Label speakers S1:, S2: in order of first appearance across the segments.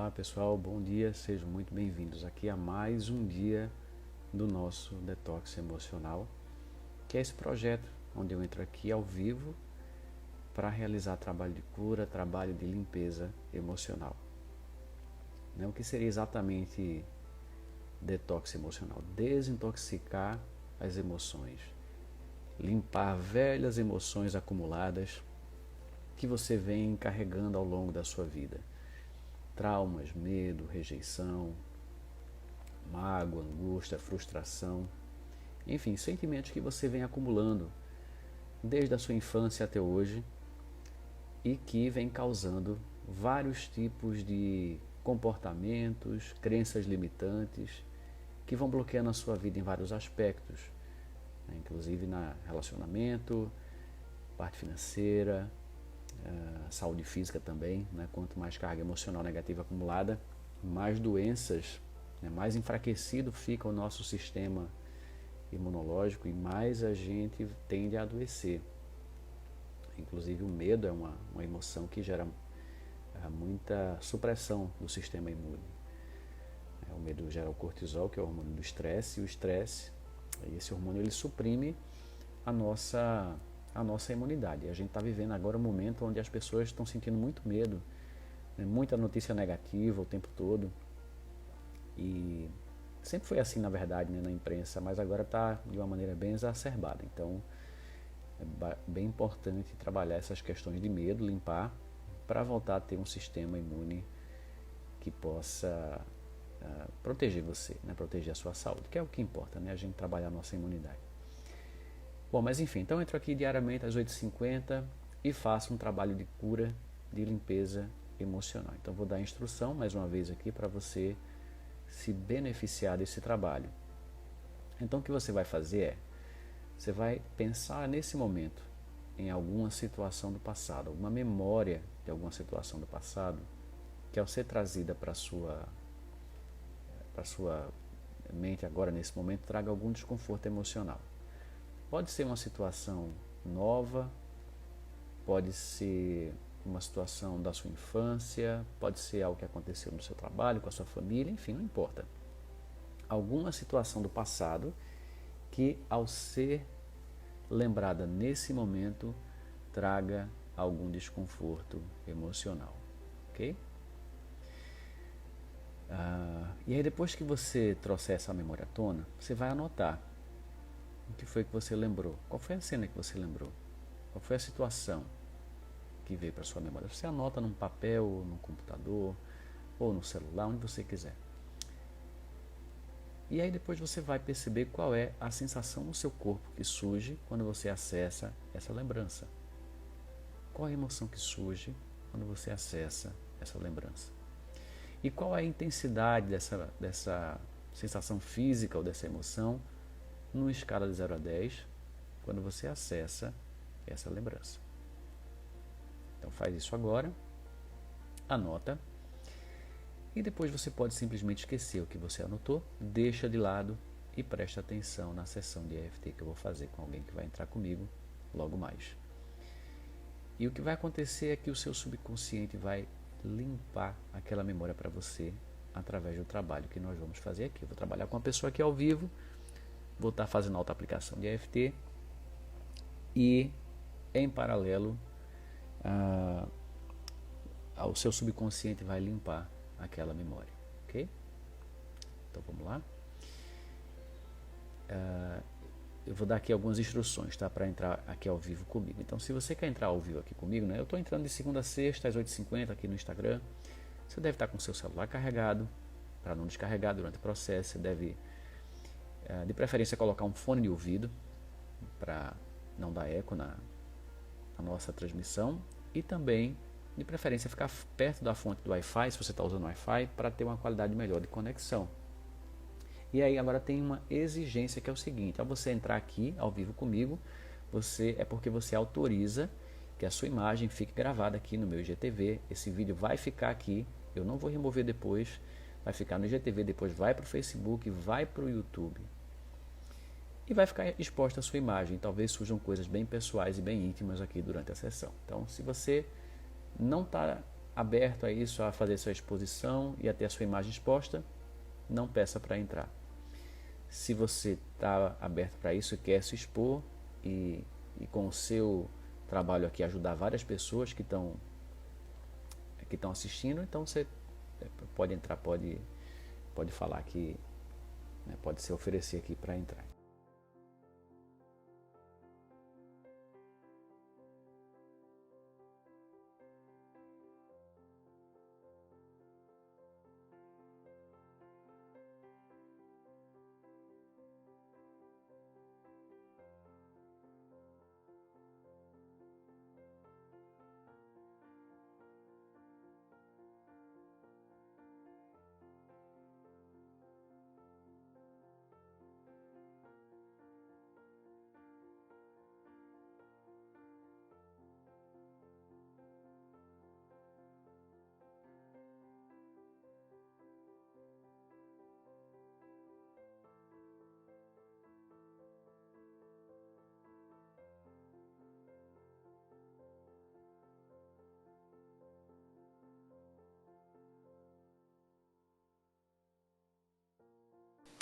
S1: Olá pessoal, bom dia, sejam muito bem-vindos aqui a mais um dia do nosso Detox Emocional, que é esse projeto onde eu entro aqui ao vivo para realizar trabalho de cura, trabalho de limpeza emocional. O que seria exatamente detox emocional? Desintoxicar as emoções, limpar velhas emoções acumuladas que você vem carregando ao longo da sua vida. Traumas, medo, rejeição, mágoa, angústia, frustração, enfim, sentimentos que você vem acumulando desde a sua infância até hoje e que vem causando vários tipos de comportamentos, crenças limitantes que vão bloqueando a sua vida em vários aspectos, inclusive na relacionamento, parte financeira, saúde física também, Quanto mais carga emocional negativa acumulada, mais doenças, mais enfraquecido fica o nosso sistema imunológico e mais a gente tende a adoecer. Inclusive o medo é uma emoção que gera muita supressão do sistema imune. O medo gera o cortisol, que é o hormônio do estresse, e o estresse, esse hormônio, ele suprime a nossa imunidade. A gente está vivendo agora um momento onde as pessoas estão sentindo muito medo, muita notícia negativa o tempo todo. E sempre foi assim, na verdade, na imprensa, mas agora está de uma maneira bem exacerbada. Então, é bem importante trabalhar essas questões de medo, limpar, para voltar a ter um sistema imune que possa proteger você, proteger a sua saúde, que é o que importa, a gente trabalhar a nossa imunidade. Bom, mas enfim, então eu entro aqui diariamente às 8h50 e faço um trabalho de cura, de limpeza emocional. Então vou dar a instrução mais uma vez aqui para você se beneficiar desse trabalho. Então o que você vai fazer é, você vai pensar nesse momento em alguma situação do passado, alguma memória de alguma situação do passado, que ao ser trazida para a sua mente agora, nesse momento, traga algum desconforto emocional. Pode ser uma situação nova, pode ser uma situação da sua infância, pode ser algo que aconteceu no seu trabalho, com a sua família, enfim, não importa. Alguma situação do passado que, ao ser lembrada nesse momento, traga algum desconforto emocional, ok? E aí depois que você trouxer essa memória à tona, você vai anotar o que foi que você lembrou. Qual foi a cena que você lembrou? Qual foi a situação que veio para sua memória? Você anota num papel, ou no computador, ou no celular, onde você quiser. E aí depois você vai perceber qual é a sensação no seu corpo que surge quando você acessa essa lembrança. Qual a emoção que surge quando você acessa essa lembrança? E qual é a intensidade dessa sensação física ou dessa emoção numa escala de 0 a 10 quando você acessa essa lembrança? Então faz isso agora, anota, e depois você pode simplesmente esquecer o que você anotou, deixa de lado e presta atenção na sessão de EFT que eu vou fazer com alguém que vai entrar comigo logo mais. E o que vai acontecer é que o seu subconsciente vai limpar aquela memória para você através do trabalho que nós vamos fazer aqui. Eu vou trabalhar com uma pessoa aqui ao vivo, vou estar fazendo outra aplicação de EFT e, em paralelo, o seu subconsciente vai limpar aquela memória, ok? Então vamos lá. Eu vou dar aqui algumas instruções, tá, para entrar aqui ao vivo comigo. Então, se você quer entrar ao vivo aqui comigo, eu estou entrando de segunda a sexta às 8h50 aqui no Instagram. Você deve estar com o seu celular carregado, para não descarregar durante o processo. Você deve, de preferência, colocar um fone de ouvido para não dar eco na nossa transmissão, e também, de preferência, ficar perto da fonte do Wi-Fi, se você está usando Wi-Fi, para ter uma qualidade melhor de conexão. E aí agora tem uma exigência que é o seguinte: ao você entrar aqui ao vivo comigo, é porque você autoriza que a sua imagem fique gravada aqui no meu IGTV. Esse vídeo vai ficar aqui, eu não vou remover depois, vai ficar no IGTV, depois vai para o Facebook, vai para o YouTube. E vai ficar exposta a sua imagem. Talvez surjam coisas bem pessoais e bem íntimas aqui durante a sessão. Então, se você não está aberto a isso, a fazer sua exposição e a ter a sua imagem exposta, não peça para entrar. Se você está aberto para isso e quer se expor e com o seu trabalho aqui ajudar várias pessoas que estão assistindo, então você pode entrar, pode falar que, né, pode se oferecer aqui para entrar.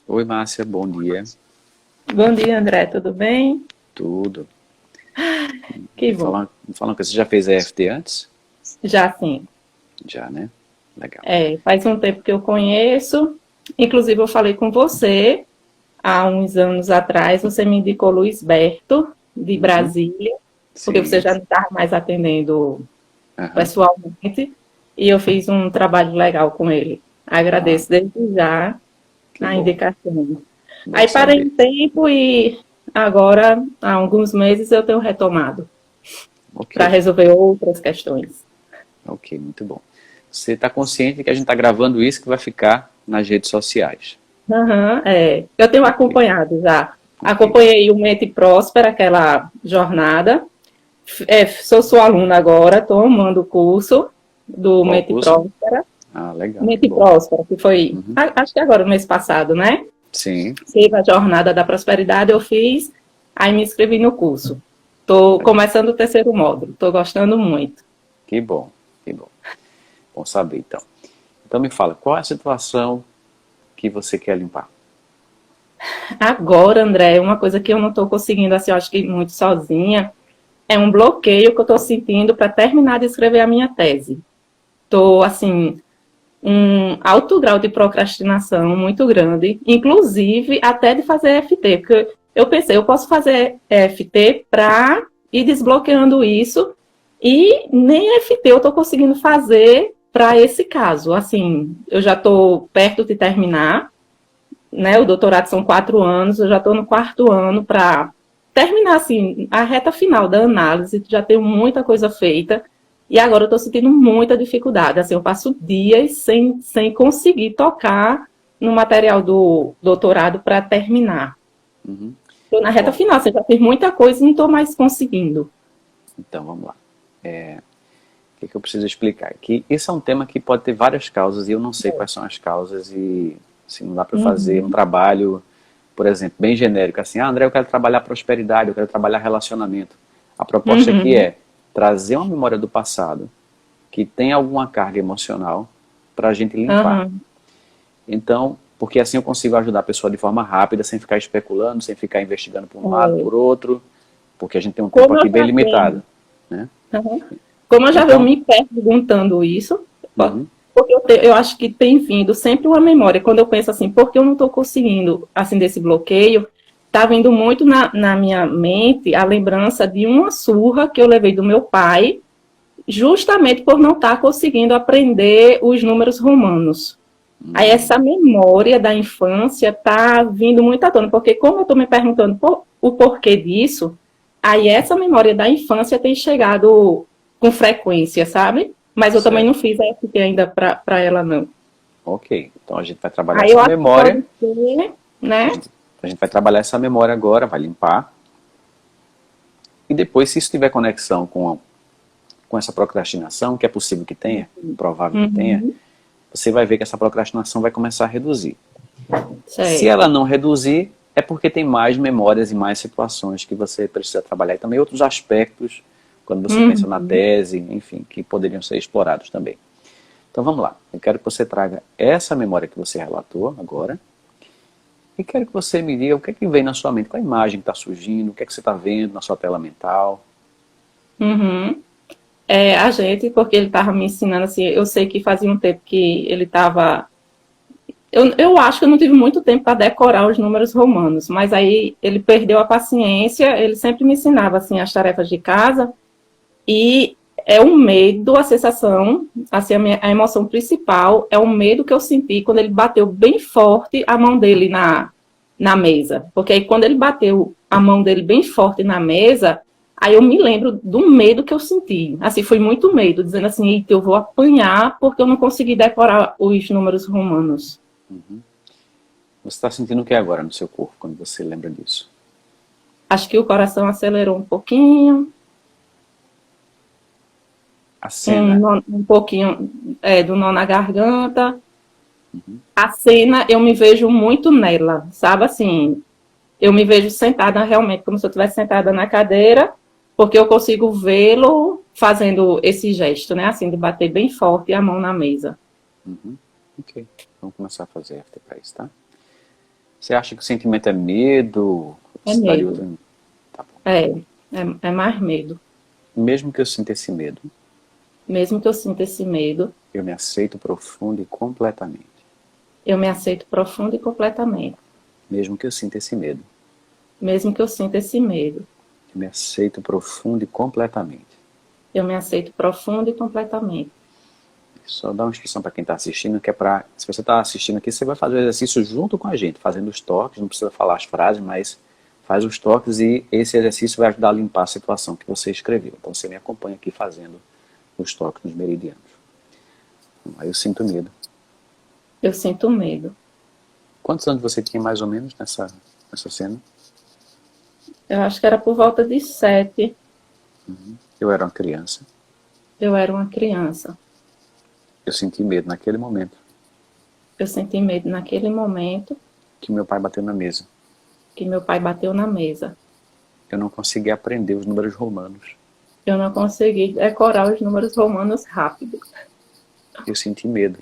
S1: Oi, Márcia, bom dia.
S2: Bom dia, André, tudo bem?
S1: Tudo.
S2: Que
S1: Me
S2: bom.
S1: fala, me fala uma coisa, você já fez EFT antes?
S2: Já sim.
S1: Já, né? Legal.
S2: Faz um tempo que eu conheço. Inclusive, eu falei com você há uns anos atrás. Você me indicou Luiz Berto, de
S1: Uhum.
S2: Brasília, porque você
S1: Sim.
S2: já não estava mais atendendo
S1: Aham.
S2: pessoalmente. E eu fiz um trabalho legal com ele.
S1: Ah,
S2: Agradeço desde já
S1: que
S2: a
S1: bom.
S2: indicação.
S1: Bom
S2: Aí parei
S1: saber.
S2: um tempo e agora, há alguns meses, eu tenho retomado
S1: Ok,
S2: para resolver outras questões.
S1: ok, muito bom. Você está consciente que a gente está gravando isso que vai ficar nas redes sociais?
S2: Aham, eu tenho
S1: Ok,
S2: acompanhado já.
S1: ok.
S2: Acompanhei o Mente Próspera, aquela jornada. Sou sua aluna agora, estou amando o curso do
S1: Qual o
S2: Mente
S1: curso?
S2: Próspera.
S1: Ah, legal, que
S2: Mente
S1: bom.
S2: Próspera, que foi,
S1: Uhum.
S2: acho que agora, no mês passado, né?
S1: Sim,
S2: Teve a jornada da prosperidade, eu fiz, aí me inscrevi no curso. Estou
S1: legal.
S2: começando o terceiro módulo, estou gostando muito.
S1: Que bom, que bom. Bom saber, então. Então me fala, qual é a situação que você quer limpar?
S2: Agora, André, uma coisa que eu não estou conseguindo, assim, eu acho que muito sozinha, é um bloqueio que eu estou sentindo para terminar de escrever a minha tese. Estou, assim, um alto grau de procrastinação muito grande, inclusive até de fazer FT, porque eu pensei, eu posso fazer FT para ir desbloqueando isso, e nem FT eu estou conseguindo fazer para esse caso. Assim, eu já estou perto de terminar, né? O doutorado são 4 anos, eu já estou no quarto ano para terminar assim a reta final da análise, já tenho muita coisa feita. E agora eu estou sentindo muita dificuldade. Assim, eu passo dias sem conseguir tocar no material do doutorado para terminar.
S1: Uhum.
S2: Estou na reta
S1: Bom,
S2: final, assim, já fiz muita coisa e não estou mais conseguindo.
S1: então vamos lá. O que eu preciso explicar? Que esse é um tema que pode ter várias causas e eu não sei quais são as causas e assim, não dá para fazer um
S2: Uhum,
S1: trabalho, por exemplo, bem genérico, assim, André, eu quero trabalhar prosperidade, eu quero trabalhar relacionamento. A proposta aqui
S2: uhum,
S1: é trazer uma memória do passado que tem alguma carga emocional para a gente limpar.
S2: uhum.
S1: Então, porque assim eu consigo ajudar a pessoa de forma rápida, sem ficar especulando, sem ficar investigando por um lado,
S2: É.
S1: por outro, porque a gente tem um tempo
S2: Como
S1: aqui
S2: eu
S1: bem
S2: já
S1: limitado,
S2: venho
S1: né?
S2: Uhum. Como eu já venho
S1: Então,
S2: me perguntando isso,
S1: uhum,
S2: porque eu acho que tem vindo sempre uma memória. Quando eu penso assim, por que eu não estou conseguindo, assim, desse bloqueio, está vindo muito na minha mente a lembrança de uma surra que eu levei do meu pai, justamente por não estar conseguindo aprender os números romanos. Aí essa memória da infância está vindo muito à tona, porque como eu estou me perguntando o porquê disso, aí essa memória da infância tem chegado com frequência, sabe? Mas eu também
S1: certo.
S2: não fiz a FT ainda para ela, não.
S1: Ok, então a gente vai trabalhar
S2: Aí eu
S1: essa
S2: acho que
S1: memória,
S2: pode ser,
S1: a
S2: né?
S1: gente, a gente vai trabalhar essa memória agora, vai limpar, e depois, se isso tiver conexão com essa procrastinação, que é possível que tenha, provável que tenha,
S2: Uhum,
S1: você vai ver que essa procrastinação vai começar a reduzir. Se ela
S2: certo.
S1: não reduzir, é porque tem mais memórias e mais situações que você precisa trabalhar, e também outros aspectos, quando você pensa na
S2: Uhum,
S1: tese, enfim, que poderiam ser explorados também. Então vamos lá. Eu quero que você traga essa memória que você relatou agora. E quero que você me diga o que é que vem na sua mente, qual a imagem que está surgindo, o que é que você está vendo na sua tela mental.
S2: Uhum. A gente, porque ele estava me ensinando assim, eu sei que fazia um tempo que ele estava. Eu acho que eu não tive muito tempo para decorar os números romanos, mas aí ele perdeu a paciência, ele sempre me ensinava assim as tarefas de casa, e é o medo, a sensação, assim, a emoção principal é o medo que eu senti quando ele bateu bem forte a mão dele na mesa. Porque aí quando ele bateu a mão dele bem forte na mesa, aí eu me lembro do medo que eu senti. Assim, foi muito medo, dizendo assim, eita, eu vou apanhar porque eu não consegui decorar os números romanos.
S1: Uhum. Você está sentindo o que agora no seu corpo, quando você lembra disso?
S2: Acho que o coração acelerou um pouquinho,
S1: A cena.
S2: um pouquinho do nó na garganta.
S1: Uhum.
S2: A cena, eu me vejo muito nela, sabe? Assim, eu me vejo sentada realmente, como se eu estivesse sentada na cadeira, porque eu consigo vê-lo fazendo esse gesto, né? Assim, de bater bem forte a mão na mesa.
S1: Uhum. Ok, vamos começar a fazer EFT para isso, tá? Você acha que o sentimento é medo?
S2: É
S1: Você daria
S2: medo.
S1: outro... Tá bom.
S2: É mais medo.
S1: Mesmo que eu sinta esse medo,
S2: Mesmo que eu sinta esse medo,
S1: eu me aceito profundo e completamente.
S2: eu me aceito profundo e completamente.
S1: Mesmo que eu sinta esse medo,
S2: Mesmo que eu sinta esse medo,
S1: eu me aceito profundo e completamente.
S2: eu me aceito profundo e completamente.
S1: Só dá uma instrução para quem está assistindo, que é para, se você está assistindo aqui, você vai fazer o exercício junto com a gente, fazendo os toques, não precisa falar as frases, mas faz os toques e esse exercício vai ajudar a limpar a situação que você escreveu. Então você me acompanha aqui fazendo os toques nos meridianos. Aí eu sinto medo.
S2: Eu sinto medo.
S1: Quantos anos você tinha mais ou menos nessa cena?
S2: Eu acho que era por volta de 7.
S1: Eu era uma criança.
S2: Eu era uma criança.
S1: Eu senti medo naquele momento
S2: Eu senti medo naquele momento
S1: que meu pai bateu na mesa.
S2: que meu pai bateu na mesa.
S1: Eu não consegui aprender os números romanos.
S2: Eu não consegui decorar os números romanos rápido.
S1: Eu senti medo.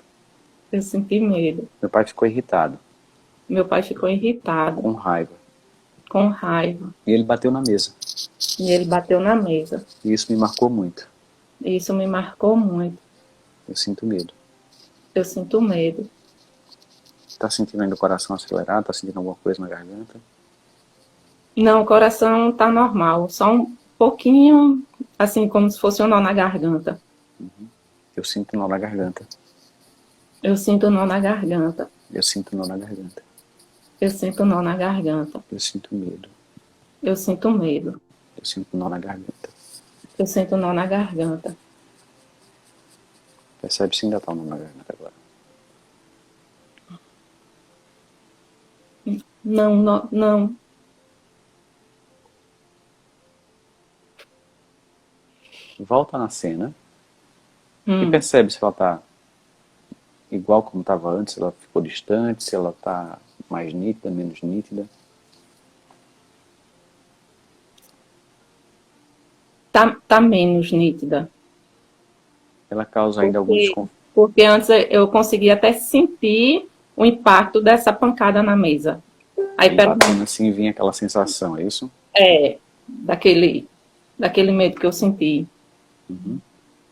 S2: Eu senti medo.
S1: Meu pai ficou irritado,
S2: Meu pai ficou irritado,
S1: com raiva.
S2: com raiva.
S1: E ele bateu na mesa.
S2: E ele bateu na mesa.
S1: E isso me marcou muito.
S2: E isso me marcou muito.
S1: Eu sinto medo.
S2: Eu sinto medo.
S1: Tá sentindo ainda o coração acelerado? Tá sentindo alguma coisa na garganta?
S2: Não, o coração tá normal. Só um pouquinho, assim, como se fosse um nó na garganta.
S1: Eu sinto nó na garganta.
S2: Eu sinto nó na garganta.
S1: Eu sinto nó na garganta.
S2: Eu sinto nó na garganta.
S1: Eu sinto medo.
S2: Eu sinto medo.
S1: Eu sinto nó na garganta.
S2: Eu sinto nó na garganta.
S1: Percebe se ainda tá um nó na garganta agora.
S2: Não, não, não.
S1: Volta na cena e percebe se ela tá igual como estava antes, se ela ficou distante, se ela tá mais nítida, menos nítida.
S2: Tá menos nítida.
S1: Ela causa ainda algum desconforto.
S2: Porque antes eu conseguia até sentir o impacto dessa pancada na mesa. Aí,
S1: Batendo assim vinha aquela sensação, é isso?
S2: daquele medo que eu senti.
S1: Uhum.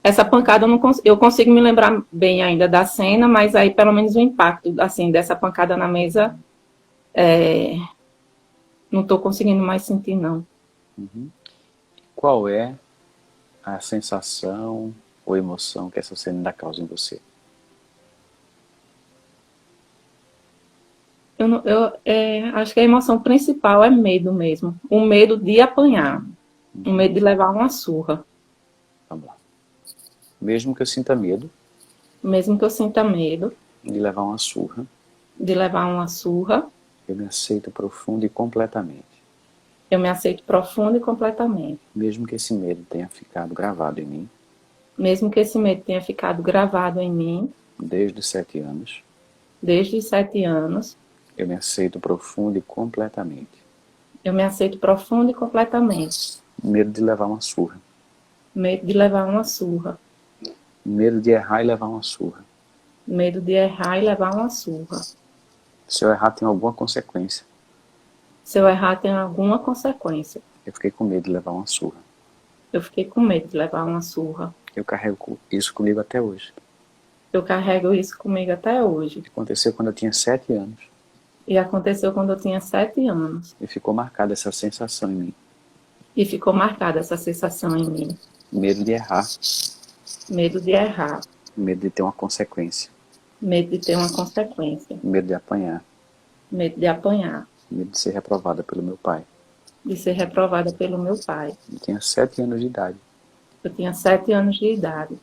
S2: Essa pancada eu consigo me lembrar bem ainda da cena, mas aí pelo menos o impacto assim dessa pancada na mesa não estou conseguindo mais sentir, não.
S1: Uhum. Qual é a sensação ou emoção que essa cena ainda causa em você?
S2: Acho que a emoção principal é medo mesmo. O medo de apanhar. O medo de levar uma surra.
S1: Vamos lá. Mesmo que eu sinta medo
S2: Mesmo que eu sinta medo
S1: de levar uma surra,
S2: de levar uma surra,
S1: eu me aceito profundo e completamente.
S2: eu me aceito profundo e completamente.
S1: Mesmo que esse medo tenha ficado gravado em mim,
S2: Mesmo que esse medo tenha ficado gravado em mim
S1: desde os 7 anos,
S2: desde os 7 anos,
S1: eu me aceito profundo e completamente.
S2: eu me aceito profundo e completamente.
S1: Medo de levar uma surra.
S2: Medo de levar uma surra.
S1: Medo de errar e levar uma surra.
S2: Medo de errar e levar uma surra.
S1: Se eu errar, tem alguma consequência.
S2: Se eu errar, tem alguma consequência.
S1: Eu fiquei com medo de levar uma surra.
S2: Eu fiquei com medo de levar uma surra.
S1: Eu carrego isso comigo até hoje.
S2: Eu carrego isso comigo até hoje.
S1: Aconteceu quando eu tinha 7 anos.
S2: E aconteceu quando eu tinha 7 anos.
S1: E ficou marcada essa sensação em mim.
S2: E ficou marcada essa sensação em mim.
S1: Medo de errar.
S2: Medo de errar.
S1: Medo de ter uma consequência.
S2: Medo de ter uma consequência.
S1: Medo de apanhar.
S2: Medo de apanhar.
S1: Medo de ser reprovada pelo meu pai.
S2: De ser reprovada pelo meu pai.
S1: Eu tinha 7 anos de idade.
S2: Eu tinha 7 anos de idade.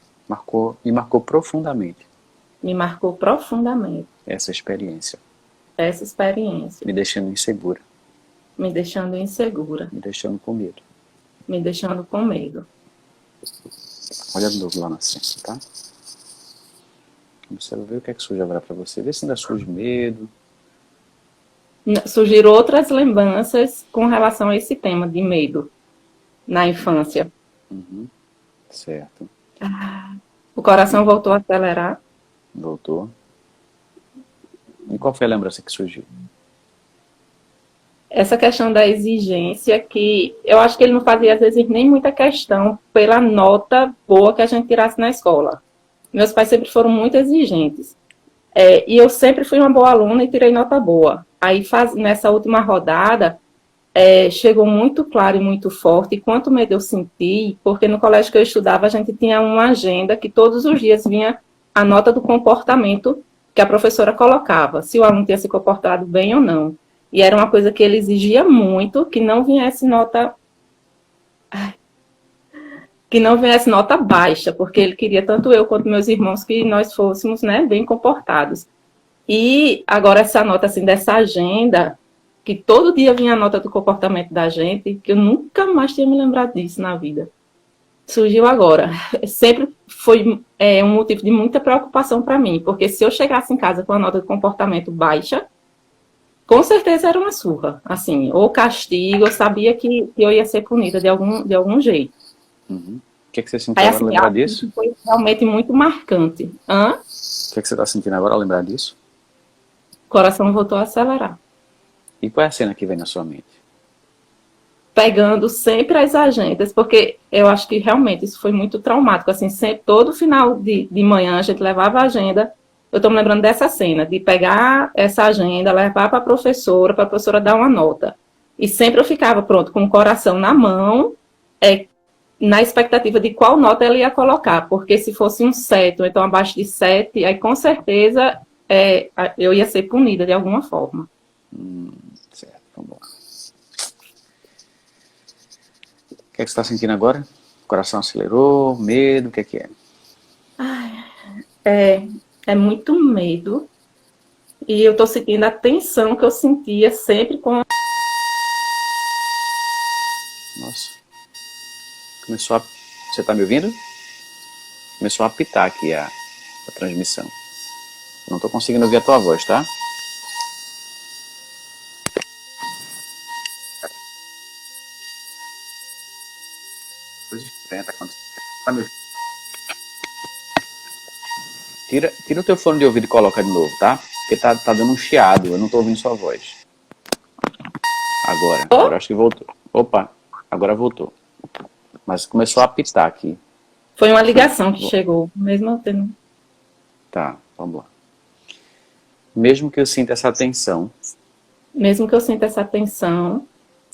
S1: Me marcou profundamente
S2: Me marcou profundamente
S1: essa experiência.
S2: essa experiência.
S1: Me deixando insegura.
S2: Me deixando insegura.
S1: Me deixando com medo.
S2: Me deixando com medo.
S1: Olha de novo lá na cena, tá? Observa, ver o que é que surge agora pra você. Vê se ainda surge medo.
S2: Surgiram outras lembranças com relação a esse tema de medo na infância.
S1: Uhum. Certo.
S2: O coração voltou a acelerar.
S1: Voltou. E qual foi a lembrança que surgiu?
S2: Essa questão da exigência, que eu acho que ele não fazia, às vezes, nem muita questão pela nota boa que a gente tirasse na escola. Meus pais sempre foram muito exigentes. E eu sempre fui uma boa aluna e tirei nota boa. Aí, nessa última rodada, chegou muito claro e muito forte quanto medo eu senti, porque no colégio que eu estudava, a gente tinha uma agenda que todos os dias vinha a nota do comportamento que a professora colocava, se o aluno tinha se comportado bem ou não. E era uma coisa que ele exigia muito, que não viesse nota baixa, porque ele queria tanto eu quanto meus irmãos que nós fôssemos, né, bem comportados. E agora essa nota assim dessa agenda, que todo dia vinha a nota do comportamento da gente, que eu nunca mais tinha me lembrado disso na vida. Surgiu agora. Sempre foi um motivo de muita preocupação para mim, porque se eu chegasse em casa com a nota de comportamento baixa, com certeza era uma surra, assim, ou castigo, eu sabia que eu ia ser punida de algum jeito.
S1: Uhum. O que é que você sentiu
S2: Aí,
S1: agora
S2: assim,
S1: ao lembrar disso?
S2: foi realmente muito marcante.
S1: O que é que você está sentindo agora ao lembrar disso?
S2: O coração voltou a acelerar.
S1: E qual é a cena que vem na sua mente?
S2: Pegando sempre as agendas, porque eu acho que realmente isso foi muito traumático, assim, sempre, todo final de manhã a gente levava a agenda. Eu estou me lembrando dessa cena, de pegar essa agenda, levar para a professora dar uma nota. E sempre eu ficava, pronto, com o coração na mão, na expectativa de qual nota ela ia colocar, porque se fosse um 7, ou então abaixo de 7, aí com certeza eu ia ser punida de alguma forma.
S1: Certo, vamos lá. O que é que você está sentindo agora? O coração acelerou, medo, o que é?
S2: É muito medo. E eu estou sentindo a tensão que eu sentia sempre com...
S1: Nossa. Começou a... Você está me ouvindo? Começou a apitar aqui a transmissão. Não estou conseguindo ouvir a tua voz, tá? Coisa estranha tá acontecendo. Tá me ouvindo? Tira o teu fone de ouvido e coloca de novo, tá? Porque tá dando um chiado, eu não tô ouvindo sua voz. Agora acho que voltou. Opa, agora voltou. Mas começou a apitar aqui.
S2: Foi uma ligação que chegou, mesmo eu tendo...
S1: Tá, vamos lá. Mesmo que eu sinta essa tensão,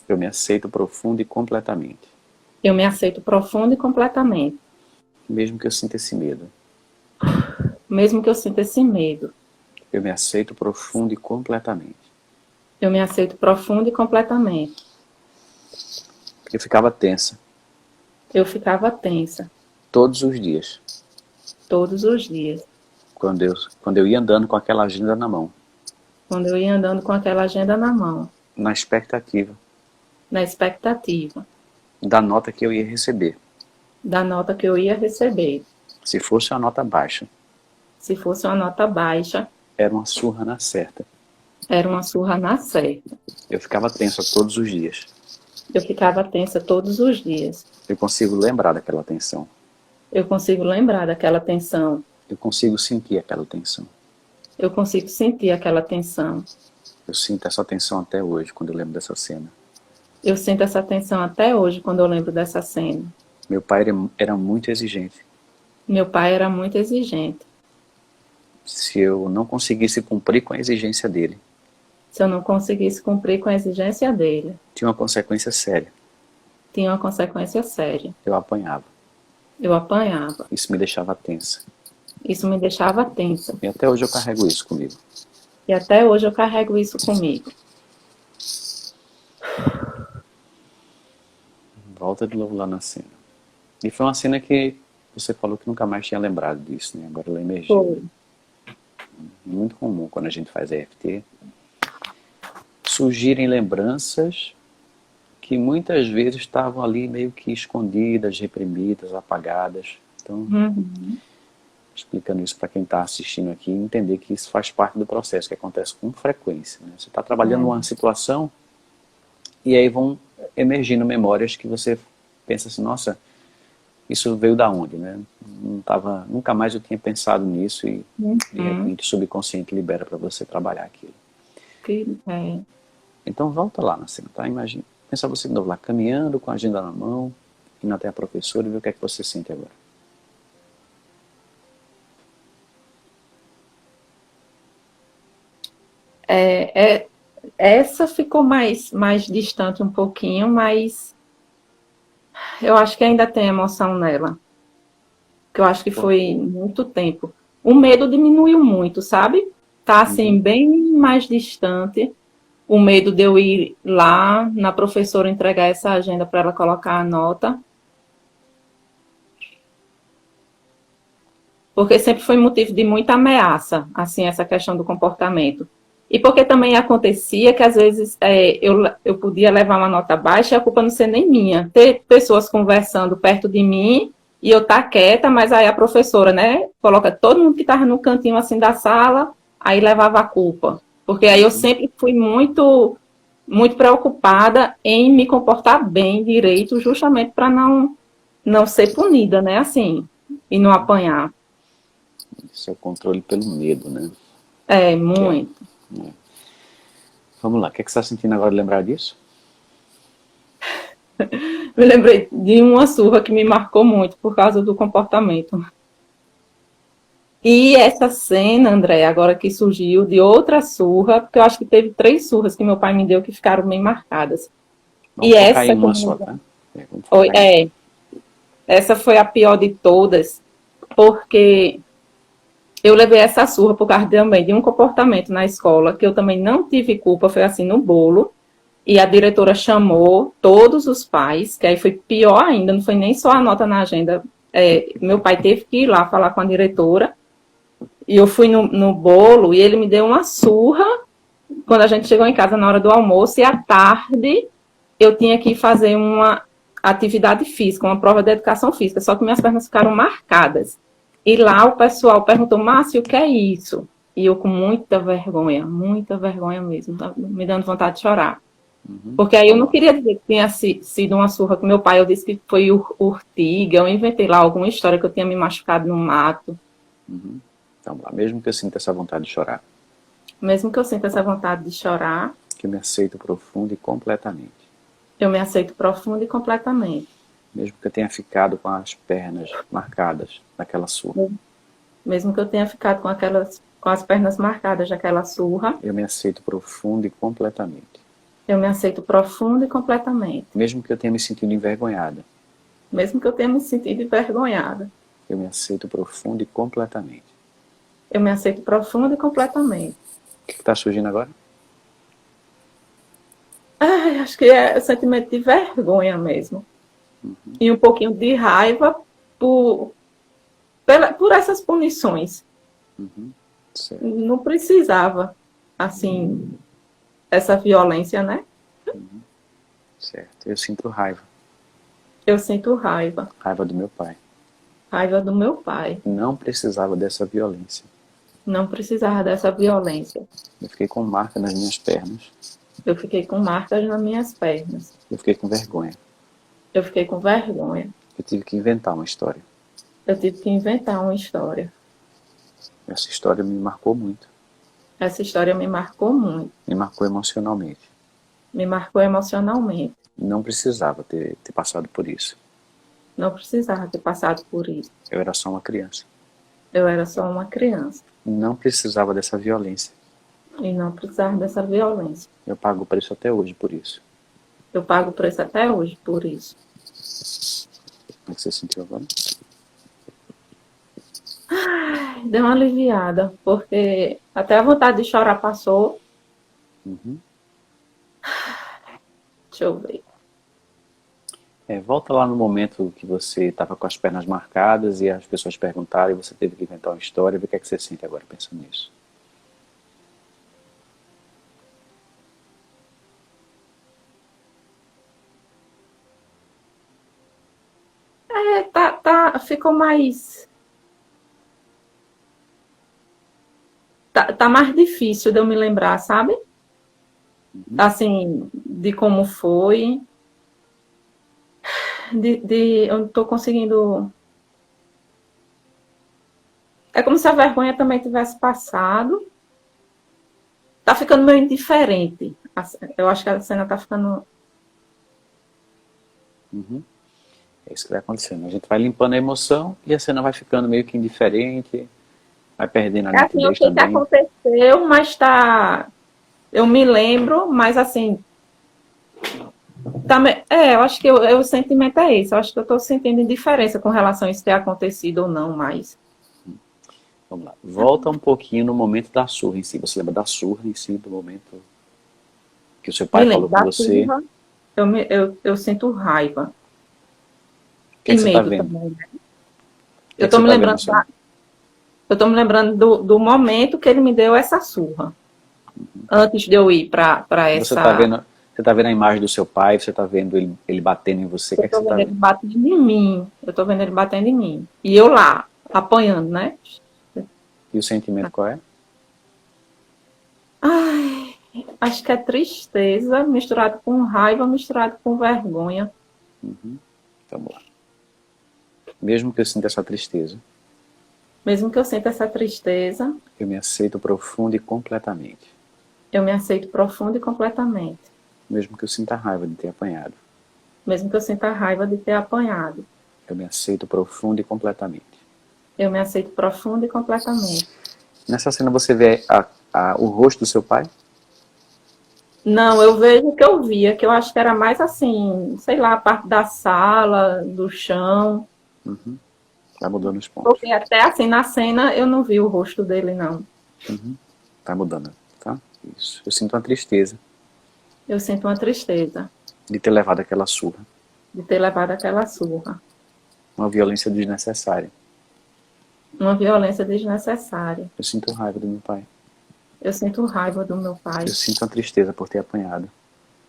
S1: eu me aceito profundo e completamente.
S2: Eu me aceito profundo e completamente.
S1: Mesmo que eu sinta esse medo,
S2: eu
S1: me aceito profundo e completamente.
S2: Eu me aceito profundo e completamente.
S1: Eu ficava tensa.
S2: Todos os dias.
S1: Quando eu ia andando com aquela agenda na mão. Na expectativa. Da nota que eu ia receber. Se fosse uma nota baixa. Era uma surra na certa. Eu ficava tensa todos os dias. Eu consigo lembrar daquela tensão. Eu consigo sentir aquela tensão.
S2: Eu consigo sentir aquela tensão.
S1: Eu sinto essa tensão até hoje, quando eu lembro dessa cena.
S2: Eu sinto essa tensão até hoje quando eu lembro dessa cena.
S1: Meu pai era muito exigente.
S2: Meu pai era muito exigente.
S1: Se eu não conseguisse cumprir com a exigência dele,
S2: Se eu não conseguisse cumprir com a exigência dele,
S1: tinha uma consequência séria.
S2: tinha uma consequência séria.
S1: Eu apanhava.
S2: Eu apanhava.
S1: Isso me deixava tensa.
S2: Isso me deixava tensa.
S1: E até hoje eu carrego isso comigo.
S2: E até hoje eu carrego isso comigo.
S1: Volta de novo lá na cena. E foi uma cena que você falou que nunca mais tinha lembrado disso, né? Agora ela emergiu.
S2: Foi.
S1: Muito comum quando a gente faz EFT surgirem lembranças que muitas vezes estavam ali meio que escondidas, reprimidas, apagadas. Então, explicando isso para quem está assistindo aqui, entender que isso faz parte do processo, que acontece com frequência, né? Você está trabalhando uma situação e aí vão emergindo memórias que você pensa assim, nossa, isso veio da onde, né? Nunca mais eu tinha pensado nisso e de repente o subconsciente libera para você trabalhar aquilo. Então volta lá na cena, tá? Imagina, pensa você de novo lá, caminhando com a agenda na mão, indo até a professora e ver o que é que você sente agora.
S2: Essa ficou mais distante um pouquinho, mas eu acho que ainda tem emoção nela. Que eu acho que foi muito tempo. O medo diminuiu muito, sabe? Tá assim, bem mais distante. O medo de eu ir lá na professora entregar essa agenda para ela colocar a nota. Porque sempre foi motivo de muita ameaça, assim, essa questão do comportamento. E porque também acontecia que, às vezes, eu podia levar uma nota baixa e a culpa não ser nem minha. Ter pessoas conversando perto de mim e eu estar quieta, mas aí a professora, né, coloca todo mundo que estava no cantinho, assim, da sala, aí levava a culpa. Porque aí eu sempre fui muito preocupada em me comportar bem, direito, justamente para não ser punida, né, assim, e não apanhar.
S1: Isso é o controle pelo medo, né?
S2: Muito.
S1: Vamos lá, o que é que você está sentindo agora de lembrar disso?
S2: Me lembrei de uma surra que me marcou muito por causa do comportamento. E essa cena, André, agora que surgiu de outra surra, porque eu acho que teve 3 surras que meu pai me deu que ficaram bem marcadas.
S1: Vamos focar em uma só, tá?
S2: Essa foi a pior de todas, porque eu levei essa surra por causa também de um comportamento na escola, que eu também não tive culpa, foi assim no bolo, e a diretora chamou todos os pais, que aí foi pior ainda, não foi nem só a nota na agenda, meu pai teve que ir lá falar com a diretora, e eu fui no bolo, e ele me deu uma surra, quando a gente chegou em casa na hora do almoço, e à tarde eu tinha que fazer uma atividade física, uma prova de educação física, só que minhas pernas ficaram marcadas. E lá o pessoal perguntou, Márcio, o que é isso? E eu com muita vergonha mesmo, tá me dando vontade de chorar. Porque aí eu não queria dizer que tinha sido uma surra com meu pai, eu disse que foi urtiga, eu inventei lá alguma história que eu tinha me machucado no mato.
S1: Então, lá, mesmo que eu sinta essa vontade de chorar.
S2: Mesmo que eu sinta essa vontade de chorar.
S1: Que eu me aceito profundo e completamente.
S2: Eu me aceito profundo e completamente.
S1: Mesmo que eu tenha ficado com as pernas marcadas naquela surra.
S2: Mesmo que eu tenha ficado com as pernas marcadas daquela surra.
S1: Eu me aceito profundo e completamente.
S2: Eu me aceito profundo e completamente.
S1: Mesmo que eu tenha me sentido envergonhada.
S2: Mesmo que eu tenha me sentido envergonhada.
S1: Eu me aceito profundo e completamente.
S2: Eu me aceito profundo e completamente.
S1: O que está surgindo agora?
S2: Acho que é o sentimento de vergonha mesmo. E um pouquinho de raiva por essas punições. Não precisava, assim, essa violência, né?
S1: Certo. Eu sinto raiva.
S2: Eu sinto raiva.
S1: Raiva do meu pai.
S2: Raiva do meu pai.
S1: Não precisava dessa violência.
S2: Não precisava dessa violência.
S1: Eu fiquei com marca nas minhas pernas.
S2: Eu fiquei com marcas nas minhas pernas.
S1: Eu fiquei com vergonha.
S2: Eu fiquei com vergonha.
S1: Eu tive que inventar uma história.
S2: Eu tive que inventar uma história.
S1: Essa história me marcou muito.
S2: Essa história me marcou muito.
S1: Me marcou emocionalmente.
S2: Me marcou emocionalmente.
S1: Não precisava ter passado por isso.
S2: Não precisava ter passado por isso.
S1: Eu era só uma criança.
S2: Eu era só uma criança.
S1: Não precisava dessa violência.
S2: E não precisava dessa violência.
S1: Eu pago o preço até hoje por isso.
S2: Eu pago o preço até hoje por isso.
S1: Como é que você sentiu agora?
S2: Deu uma aliviada, porque até a vontade de chorar passou.
S1: Uhum.
S2: Deixa eu ver.
S1: Volta lá no momento que você estava com as pernas marcadas e as pessoas perguntaram e você teve que inventar uma história. Vê o que é que você sente agora pensando nisso.
S2: Ficou mais. Tá mais difícil de eu me lembrar, sabe? Assim, de como foi. Eu não tô conseguindo. É como se a vergonha também tivesse passado. Tá ficando meio indiferente. Eu acho que a cena tá ficando.
S1: Uhum. É isso que vai acontecendo. A gente vai limpando a emoção e a cena vai ficando meio que indiferente, vai perdendo a
S2: É assim, eu
S1: nitidez
S2: sei que
S1: também.
S2: aconteceu, mas tá. Eu me lembro, mas assim. Eu acho que o sentimento é esse. Eu acho que eu tô sentindo indiferença com relação a isso ter acontecido ou não mais.
S1: Vamos lá. Volta um pouquinho no momento da surra em si. Você lembra da surra em si, do momento que o seu pai
S2: Me
S1: falou
S2: lembro
S1: com
S2: da
S1: você?
S2: turma, eu sinto raiva.
S1: O que é
S2: E
S1: que você está
S2: medo
S1: vendo?
S2: também, né?
S1: O que é que você está vendo no seu...
S2: Eu tô me lembrando do momento que ele me deu essa surra. Antes de eu ir para
S1: Você
S2: essa.
S1: está vendo a imagem do seu pai, você está vendo ele batendo em você, o que é
S2: Eu
S1: que você
S2: tô
S1: está
S2: vendo ele
S1: vendo?
S2: batendo em mim. Eu tô vendo ele batendo em mim. E eu lá, apanhando, né?
S1: E o sentimento qual é?
S2: Ai, acho que é tristeza misturado com raiva, misturado com vergonha.
S1: Vamos lá. Mesmo que eu sinta essa tristeza,
S2: Mesmo que eu sinta essa tristeza,
S1: eu me aceito profundo e completamente.
S2: eu me aceito profundo e completamente.
S1: Mesmo que eu sinta raiva de ter apanhado,
S2: Mesmo que eu sinta raiva de ter apanhado,
S1: eu me aceito profundo e completamente.
S2: eu me aceito profundo e completamente.
S1: Nessa cena você vê o rosto do seu pai?
S2: Não, eu vejo o que eu via, que eu acho que era mais assim, sei lá, a parte da sala, do chão.
S1: Vai mudando os pontos.
S2: Porque até assim, na cena, eu não vi o rosto dele, não.
S1: Vai mudando, tá? Isso. Eu sinto uma tristeza
S2: Eu sinto uma tristeza
S1: de ter levado aquela surra.
S2: de ter levado aquela surra.
S1: Uma violência desnecessária.
S2: Uma violência desnecessária.
S1: Eu sinto raiva do meu pai.
S2: Eu sinto raiva do meu pai.
S1: Eu sinto uma tristeza por ter apanhado.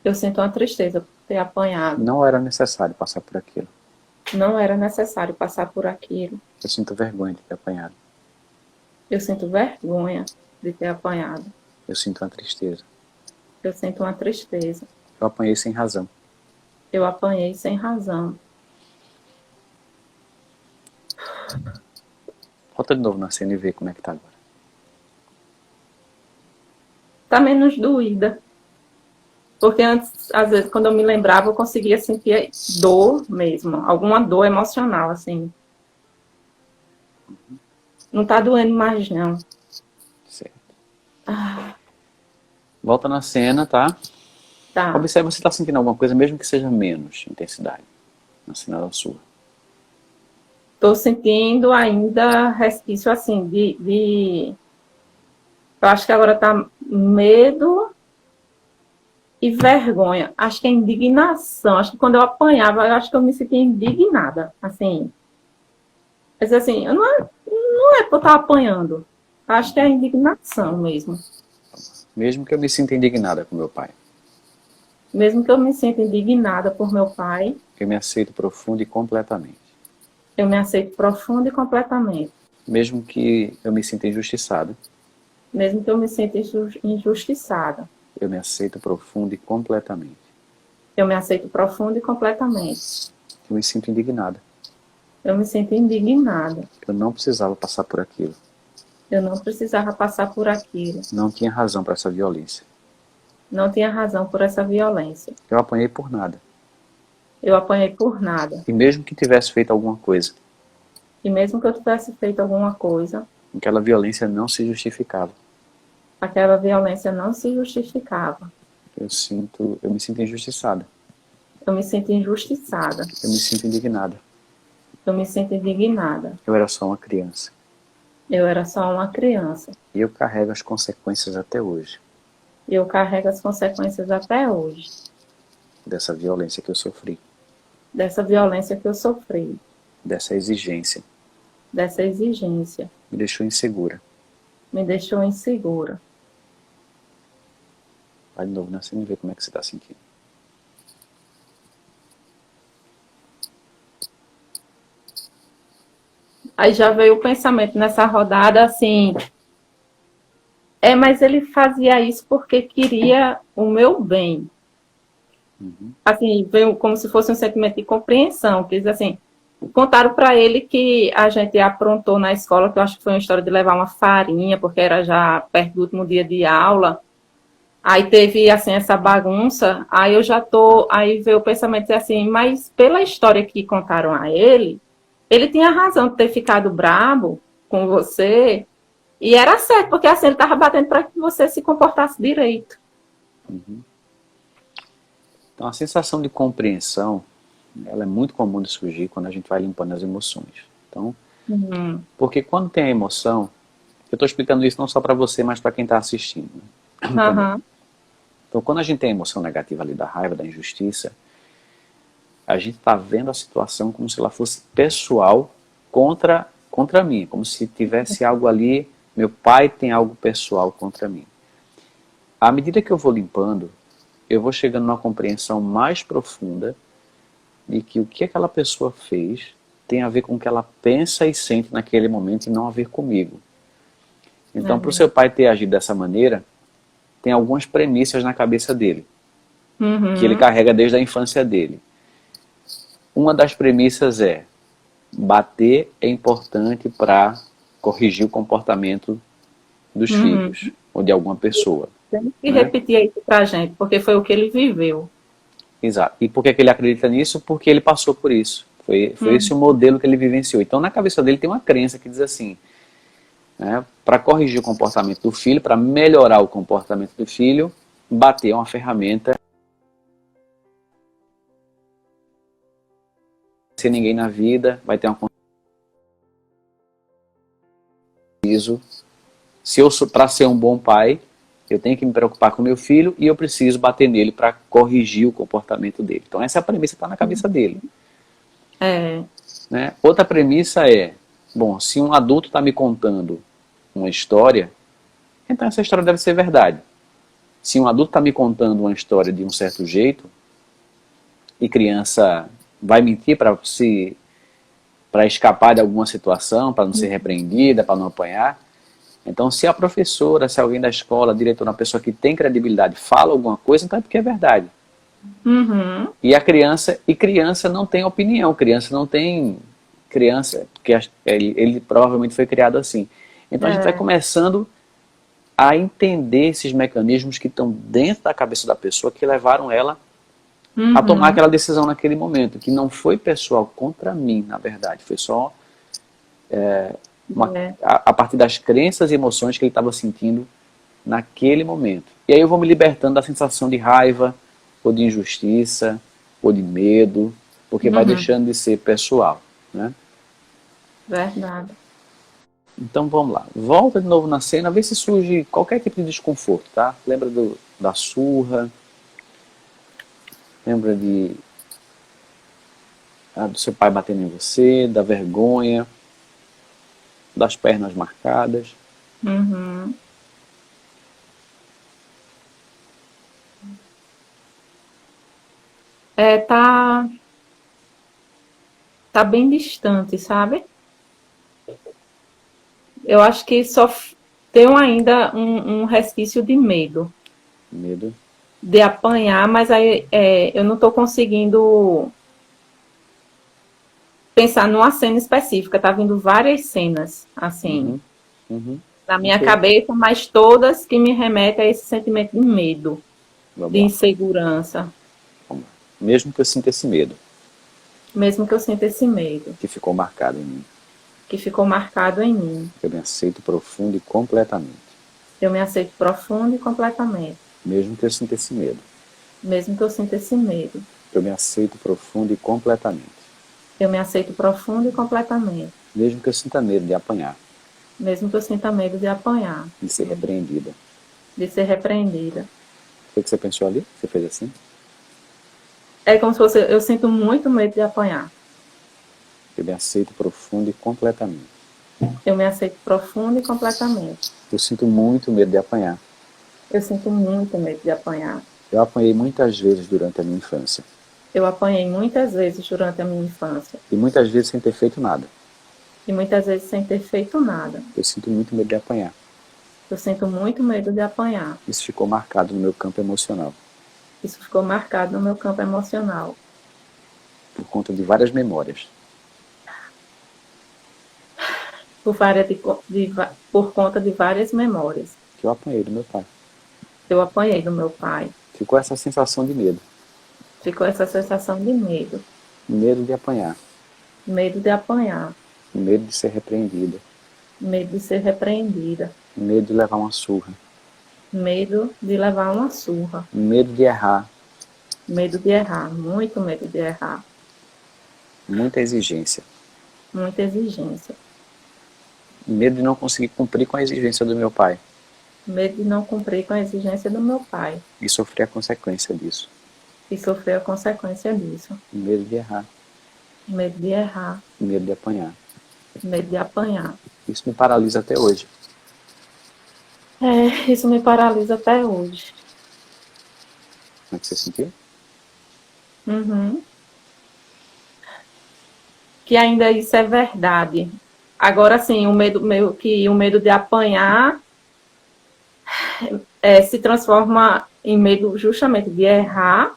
S2: Eu sinto uma tristeza por ter apanhado.
S1: Não era necessário passar por aquilo.
S2: Não era necessário passar por aquilo.
S1: Eu sinto vergonha de ter apanhado.
S2: Eu sinto vergonha de ter apanhado.
S1: Eu sinto uma tristeza.
S2: Eu sinto uma tristeza.
S1: Eu apanhei sem razão.
S2: Eu apanhei sem razão.
S1: Volta de novo na cena e vê como é que tá agora.
S2: Tá menos doída. Porque antes, às vezes, quando eu me lembrava, eu conseguia sentir dor mesmo. Alguma dor emocional, assim. Não tá doendo mais, não.
S1: Certo. Volta na cena, tá?
S2: Tá.
S1: Observa se tá sentindo alguma coisa, mesmo que seja menos intensidade. Na cena da sua.
S2: Tô sentindo ainda resquício, assim, eu acho que agora tá medo e vergonha. Acho que é indignação. Acho que quando eu apanhava, eu acho que eu me sentia indignada. Assim. Mas assim, não é por eu estar apanhando. Acho que é indignação mesmo.
S1: Mesmo que eu me sinta indignada com meu pai.
S2: Mesmo que eu me sinta indignada por meu pai,
S1: Eu me aceito profundo e completamente.
S2: eu me aceito profundo e completamente.
S1: Mesmo que eu me sinta injustiçado.
S2: Mesmo que eu me sinta injustiçada.
S1: Eu me aceito profundo e completamente.
S2: Eu me aceito profundo e completamente.
S1: Eu me sinto indignada.
S2: Eu me sinto indignada.
S1: Eu não precisava passar por aquilo.
S2: Eu não precisava passar por aquilo.
S1: Não tinha razão para essa violência.
S2: Não tinha razão por essa violência.
S1: Eu apanhei por nada.
S2: Eu apanhei por nada.
S1: E mesmo que tivesse feito alguma coisa,
S2: E mesmo que eu tivesse feito alguma coisa,
S1: aquela violência não se justificava.
S2: aquela violência não se justificava.
S1: Eu me sinto injustiçada.
S2: Eu me sinto injustiçada.
S1: Eu me sinto indignada.
S2: Eu me sinto indignada.
S1: Eu era só uma criança.
S2: Eu era só uma criança.
S1: E eu carrego as consequências até hoje
S2: E eu carrego as consequências até hoje
S1: dessa violência que eu sofri,
S2: dessa violência que eu sofri,
S1: dessa exigência.
S2: dessa exigência.
S1: Me deixou insegura.
S2: Me deixou insegura.
S1: Vai de novo na cena e vê como é que você está sentindo.
S2: Aí já veio o pensamento nessa rodada assim, mas ele fazia isso porque queria o meu bem. Assim, veio como se fosse um sentimento de compreensão, que diz assim, contaram para ele que a gente aprontou na escola, que eu acho que foi uma história de levar uma farinha, porque era já perto do último dia de aula. Aí teve, assim, essa bagunça, aí veio o pensamento assim, mas pela história que contaram a ele tinha razão de ter ficado brabo com você, e era certo, porque assim, ele estava batendo para que você se comportasse direito.
S1: Então a sensação de compreensão, ela é muito comum de surgir quando a gente vai limpando as emoções. Então, porque quando tem a emoção, eu estou explicando isso não só para você, mas para quem está assistindo. Né? Então, quando a gente tem a emoção negativa ali da raiva, da injustiça, a gente está vendo a situação como se ela fosse pessoal contra mim, como se tivesse algo ali, meu pai tem algo pessoal contra mim. À medida que eu vou limpando, eu vou chegando numa compreensão mais profunda de que o que aquela pessoa fez tem a ver com o que ela pensa e sente naquele momento e não a ver comigo. Então, para o seu pai ter agido dessa maneira, tem algumas premissas na cabeça dele, que ele carrega desde a infância dele. Uma das premissas é: bater é importante para corrigir o comportamento dos filhos ou de alguma pessoa.
S2: Tem que repetir isso pra gente, porque foi o que ele viveu.
S1: Exato. E por que ele acredita nisso? Porque ele passou por isso. Foi esse o modelo que ele vivenciou. Então, na cabeça dele tem uma crença que diz assim, né, para corrigir o comportamento do filho, para melhorar o comportamento do filho, bater é uma ferramenta. Sem ninguém na vida, vai ter uma se eu sou para ser um bom pai, eu tenho que me preocupar com meu filho e eu preciso bater nele para corrigir o comportamento dele. Então essa premissa está na cabeça dele. Né? Outra premissa é, bom, se um adulto está me contando uma história, então essa história deve ser verdade. Se um adulto está me contando uma história de um certo jeito, e criança vai mentir para escapar de alguma situação, para não ser repreendida, para não apanhar. Então, se a professora, se alguém da escola, diretor, uma pessoa que tem credibilidade, fala alguma coisa, então é porque é verdade. E criança não tem opinião, porque ele provavelmente foi criado assim. Então a gente vai começando a entender esses mecanismos que estão dentro da cabeça da pessoa que levaram ela a tomar aquela decisão naquele momento, que não foi pessoal contra mim, na verdade, foi só a partir das crenças e emoções que ele estava sentindo naquele momento. E aí eu vou me libertando da sensação de raiva, ou de injustiça, ou de medo, porque vai deixando de ser pessoal. Né?
S2: Verdade.
S1: Então vamos lá, volta de novo na cena, vê se surge qualquer tipo de desconforto, tá? Lembra da surra, lembra do seu pai batendo em você, da vergonha, das pernas marcadas.
S2: Tá bem distante, sabe? Eu acho que só tenho ainda um resquício de medo.
S1: Medo.
S2: De apanhar, mas aí eu não estou conseguindo pensar numa cena específica. Tá vindo várias cenas, assim. na minha
S3: Ok.
S2: cabeça, mas todas que me remetem a esse sentimento de medo,
S3: Vamos
S2: de
S3: lá.
S2: insegurança,
S3: Vamos lá. Mesmo que eu sinta esse medo,
S2: mesmo que eu sinta esse medo,
S3: que ficou marcado em mim,
S2: que ficou marcado em mim.
S3: eu me aceito profundo e completamente.
S2: Eu me aceito profundo e completamente,
S3: Mesmo que eu sinta esse medo,
S2: mesmo que eu sinta esse medo.
S3: eu me aceito profundo e completamente.
S2: Eu me aceito profundo e completamente,
S3: Mesmo que eu sinta medo de apanhar,
S2: mesmo que eu sinta medo de apanhar,
S3: de ser repreendida.
S2: de ser repreendida.
S3: O que você pensou ali? Você fez assim?
S2: É como se fosse, eu sinto muito medo de apanhar.
S3: Eu me aceito profundo e completamente.
S2: Eu me aceito profundo e completamente.
S3: Eu sinto muito medo de apanhar.
S2: Eu sinto muito medo de apanhar.
S3: Eu apanhei muitas vezes durante a minha infância.
S2: Eu apanhei muitas vezes durante a minha infância.
S3: E muitas vezes sem ter feito nada.
S2: E muitas vezes sem ter feito nada.
S3: Eu sinto muito medo de apanhar.
S2: Eu sinto muito medo de apanhar.
S3: Isso ficou marcado no meu campo emocional.
S2: Isso ficou marcado no meu campo emocional.
S3: Por conta de várias memórias.
S2: Por conta de várias memórias.
S3: Que eu apanhei do meu pai.
S2: Eu apanhei do meu pai.
S3: Ficou essa sensação de medo.
S2: Ficou essa sensação de medo.
S3: Medo de apanhar.
S2: Medo de apanhar.
S3: Medo de ser repreendida.
S2: Medo de ser repreendida.
S3: Medo de levar uma surra.
S2: Medo de levar uma surra.
S3: Medo de errar.
S2: Medo de errar. Muito medo de errar.
S3: Muita exigência.
S2: Muita exigência.
S3: Medo de não conseguir cumprir com a exigência do meu pai.
S2: Medo de não cumprir com a exigência do meu pai.
S3: E sofrer a consequência disso.
S2: E sofrer a consequência disso.
S3: Medo de errar.
S2: Medo de errar.
S3: Medo de apanhar.
S2: Medo de apanhar.
S3: Isso me paralisa até hoje.
S2: Isso me paralisa até hoje.
S3: Como é que você sentiu?
S2: Uhum. Que ainda isso é verdade. Agora sim, o medo de apanhar se transforma em medo justamente de errar,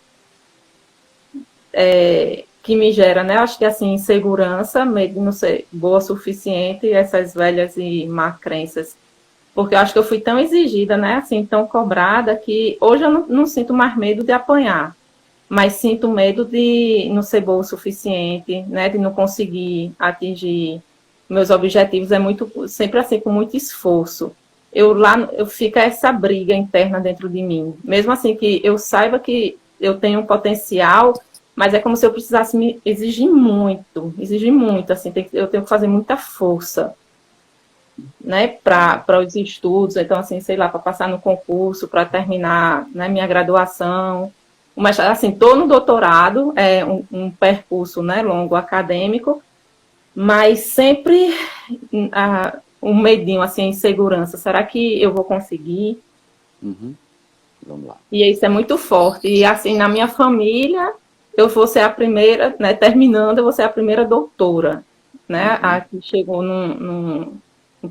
S2: que me gera, né? Acho que assim, insegurança, medo de não ser boa o suficiente, essas velhas e má crenças. Porque eu acho que eu fui tão exigida, né? Assim, tão cobrada, que hoje eu não sinto mais medo de apanhar, mas sinto medo de não ser boa o suficiente, né? De não conseguir atingir meus objetivos, sempre assim, com muito esforço. Eu fica essa briga interna dentro de mim. Mesmo assim que eu saiba que eu tenho um potencial, mas é como se eu precisasse me exigir muito, assim, eu tenho que fazer muita força, né, para os estudos, então assim, sei lá, para passar no concurso, para terminar, né, minha graduação. Mas assim, estou no doutorado, é um percurso, né, longo acadêmico, mas sempre um medinho, assim, insegurança. Será que eu vou conseguir?
S3: Uhum. Vamos lá.
S2: E isso é muito forte. E assim, na minha família, eu vou ser a primeira, né, terminando, eu vou ser a primeira doutora, né, a que chegou num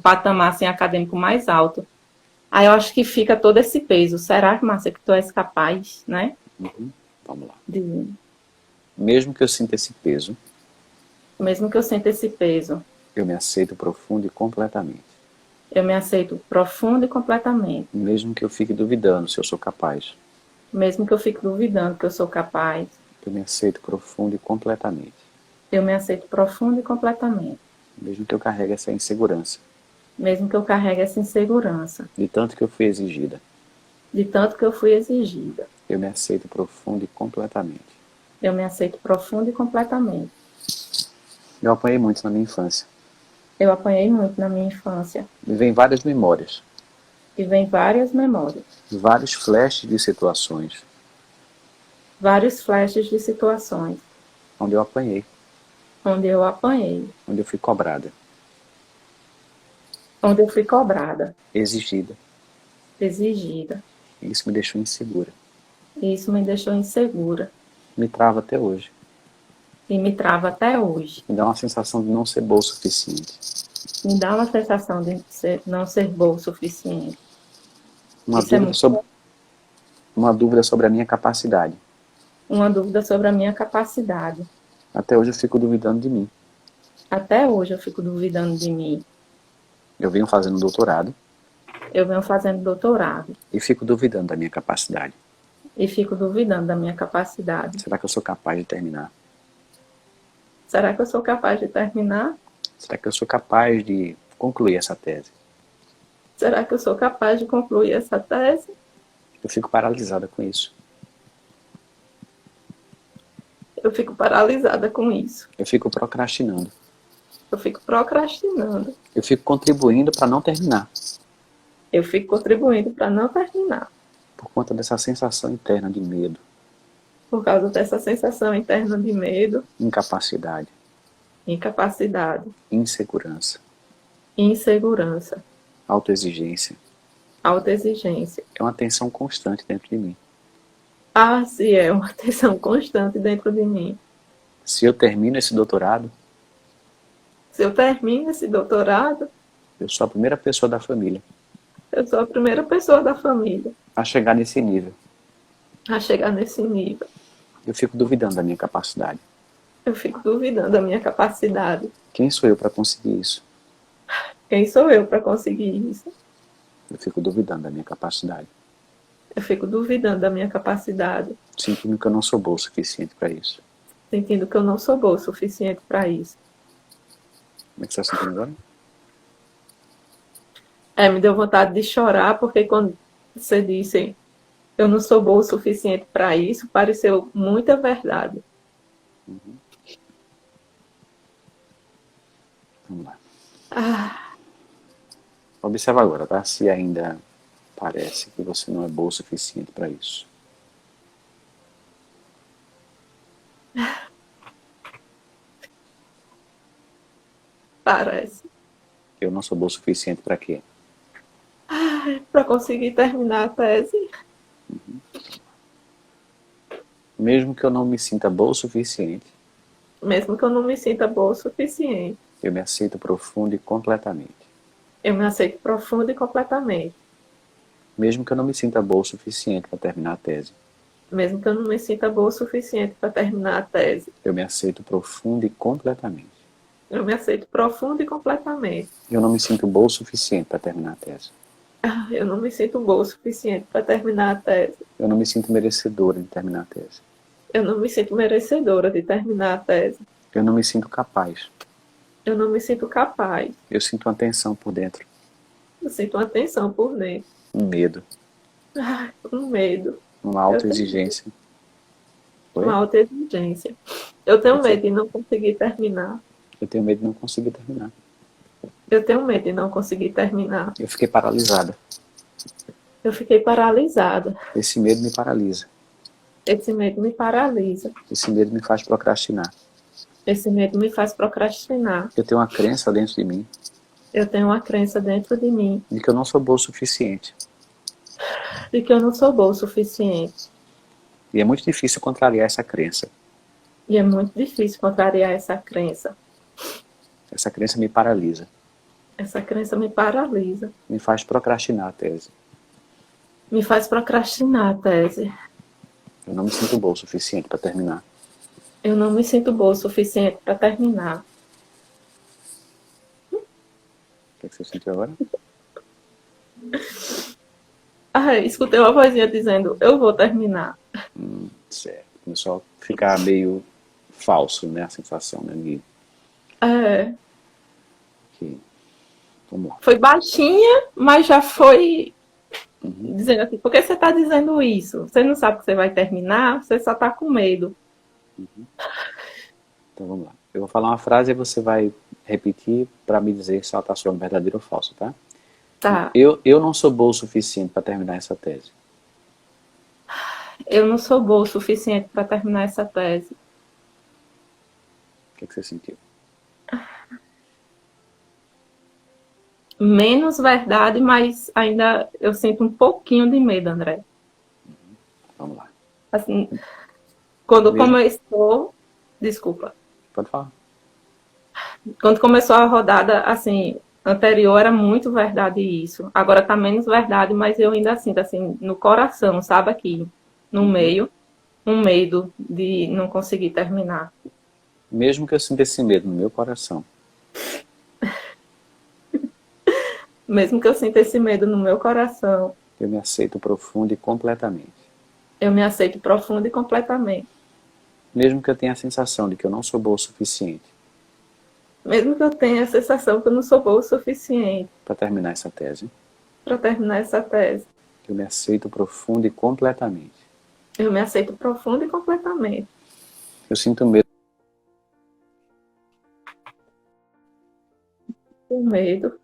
S2: patamar assim, acadêmico mais alto. Aí eu acho que fica todo esse peso. Será, Márcia, que tu és capaz, né?
S3: Uhum. Vamos lá.
S2: De...
S3: Mesmo que eu sinta esse peso,
S2: Mesmo que eu sinta esse peso,
S3: eu me aceito profundo e completamente.
S2: eu me aceito profundo e completamente.
S3: Mesmo que eu fique duvidando se eu sou capaz,
S2: Mesmo que eu fique duvidando que eu sou capaz,
S3: eu me aceito profundo e completamente.
S2: eu me aceito profundo e completamente.
S3: Mesmo que eu carregue essa insegurança,
S2: Mesmo que eu carregue essa insegurança,
S3: de tanto que eu fui exigida,
S2: de tanto que eu fui exigida,
S3: eu me aceito profundo e completamente.
S2: eu me aceito profundo e completamente.
S3: Eu apanhei muito na minha infância.
S2: Eu apanhei muito na minha infância.
S3: Me vem várias memórias,
S2: E vem várias memórias,
S3: vários flashes de situações
S2: vários flashes de situações
S3: onde eu apanhei,
S2: onde eu apanhei,
S3: onde eu fui cobrada,
S2: onde eu fui cobrada,
S3: exigida.
S2: exigida.
S3: E isso me deixou insegura.
S2: E isso me deixou insegura
S3: Me trava até hoje.
S2: e me trava até hoje.
S3: Me dá uma sensação de não ser boa o suficiente.
S2: Me dá uma sensação de não ser boa o suficiente.
S3: Uma
S2: Isso é
S3: dúvida sobre a minha capacidade.
S2: uma dúvida sobre a minha capacidade.
S3: Até hoje eu fico duvidando de mim.
S2: Até hoje eu fico duvidando de mim.
S3: Eu venho fazendo doutorado
S2: Eu venho fazendo doutorado.
S3: E fico duvidando da minha capacidade.
S2: E fico duvidando da minha capacidade.
S3: Será que eu sou capaz de terminar?
S2: Será que eu sou capaz de terminar?
S3: Será que eu sou capaz de concluir essa tese?
S2: Será que eu sou capaz de concluir essa tese?
S3: Eu fico paralisada com isso.
S2: Eu fico paralisada com isso.
S3: Eu fico procrastinando.
S2: Eu fico procrastinando.
S3: Eu fico contribuindo para não terminar.
S2: Eu fico contribuindo para não terminar.
S3: Por conta dessa sensação interna de medo,
S2: Por causa dessa sensação interna de medo,
S3: incapacidade,
S2: incapacidade,
S3: insegurança,
S2: insegurança,
S3: autoexigência.
S2: autoexigência.
S3: É uma tensão constante dentro de mim.
S2: Ah, se é uma tensão constante dentro de mim.
S3: Se eu termino esse doutorado,
S2: Se eu termino esse doutorado,
S3: eu sou a primeira pessoa da família
S2: eu sou a primeira pessoa da família
S3: a chegar nesse nível.
S2: a chegar nesse nível.
S3: Eu fico duvidando da minha capacidade.
S2: Eu fico duvidando da minha capacidade.
S3: Quem sou eu para conseguir isso?
S2: Quem sou eu para conseguir isso?
S3: Eu fico duvidando da minha capacidade.
S2: Eu fico duvidando da minha capacidade,
S3: Sentindo que eu não sou boa o suficiente para isso.
S2: sentindo que eu não sou boa o suficiente para isso.
S3: Como é que você está sentindo agora?
S2: Me deu vontade de chorar, porque quando você disse eu não sou boa o suficiente para isso, pareceu muita verdade.
S3: Vamos lá.
S2: Ah,
S3: Observa agora, tá? Se ainda parece que você não é boa o suficiente para isso.
S2: parece.
S3: Eu não sou boa o suficiente para quê?
S2: Para conseguir terminar a tese,
S3: Mesmo que eu não me sinta boa o suficiente,
S2: mesmo que eu não me sinta boa o suficiente,
S3: eu me aceito profundo e completamente.
S2: eu me aceito profundo e completamente.
S3: Mesmo que eu não me sinta boa o suficiente para terminar a tese,
S2: Mesmo que eu não me sinta boa o suficiente para terminar a tese,
S3: eu me aceito profundo e completamente.
S2: eu me aceito profundo e completamente.
S3: Eu não me sinto boa o suficiente para terminar a tese.
S2: Eu não me sinto boa o suficiente para terminar a tese.
S3: Eu não me sinto merecedora de terminar a tese.
S2: Eu não me sinto merecedora de terminar a tese.
S3: Eu não me sinto capaz.
S2: Eu não me sinto capaz.
S3: Eu sinto uma tensão por dentro,
S2: Eu sinto uma tensão por dentro.
S3: um medo,
S2: Um medo.
S3: uma autoexigência. Oi?
S2: Uma alta exigência. Eu tenho medo de não conseguir terminar.
S3: Eu tenho medo de não conseguir terminar.
S2: Eu tenho medo de não conseguir terminar.
S3: Eu fiquei paralisada.
S2: Eu fiquei paralisada.
S3: Esse medo me paralisa.
S2: Esse medo me paralisa.
S3: Esse medo me faz procrastinar.
S2: Esse medo me faz procrastinar.
S3: Eu tenho uma crença dentro de mim
S2: Eu tenho uma crença dentro de mim
S3: de que eu não sou boa o suficiente.
S2: de que eu não sou boa o suficiente.
S3: E é muito difícil contrariar essa crença.
S2: E é muito difícil contrariar essa crença.
S3: Essa crença me paralisa.
S2: Essa crença me paralisa.
S3: Me faz procrastinar a tese.
S2: Me faz procrastinar a tese.
S3: Eu não me sinto boa o suficiente para terminar.
S2: Eu não me sinto boa o suficiente para terminar.
S3: O que você sentiu agora?
S2: Escutei uma vozinha dizendo, eu vou terminar.
S3: Certo. Começou a ficar meio falso, né? A sensação, né? De que... Vamos lá.
S2: Foi baixinha, mas já foi dizendo assim, por que você está dizendo isso? Você não sabe que você vai terminar, você só está com medo.
S3: Então vamos lá. Eu vou falar uma frase e você vai repetir para me dizer se ela está soando verdadeira ou falsa, tá?
S2: Tá.
S3: Eu não sou boa o suficiente para terminar essa tese.
S2: Eu não sou boa o suficiente para terminar essa tese.
S3: O que você sentiu?
S2: Menos verdade, mas ainda eu sinto um pouquinho de medo, André.
S3: Vamos lá.
S2: Assim, quando
S3: Mesmo?
S2: começou... Desculpa.
S3: Pode falar.
S2: Quando começou a rodada, assim, anterior era muito verdade isso. Agora tá menos verdade, mas eu ainda sinto, assim, no coração, sabe? Aqui, no meio, um medo de não conseguir terminar.
S3: Mesmo que eu sinta esse medo no meu coração,
S2: Mesmo que eu sinta esse medo no meu coração,
S3: eu me aceito profundo e completamente.
S2: eu me aceito profundo e completamente.
S3: Mesmo que eu tenha a sensação de que eu não sou boa o suficiente
S2: Mesmo que eu tenha a sensação que eu não sou boa o suficiente
S3: para terminar essa tese,
S2: para terminar essa tese,
S3: eu me aceito profundo e completamente.
S2: eu me aceito profundo e completamente.
S3: Eu sinto medo.
S2: O medo.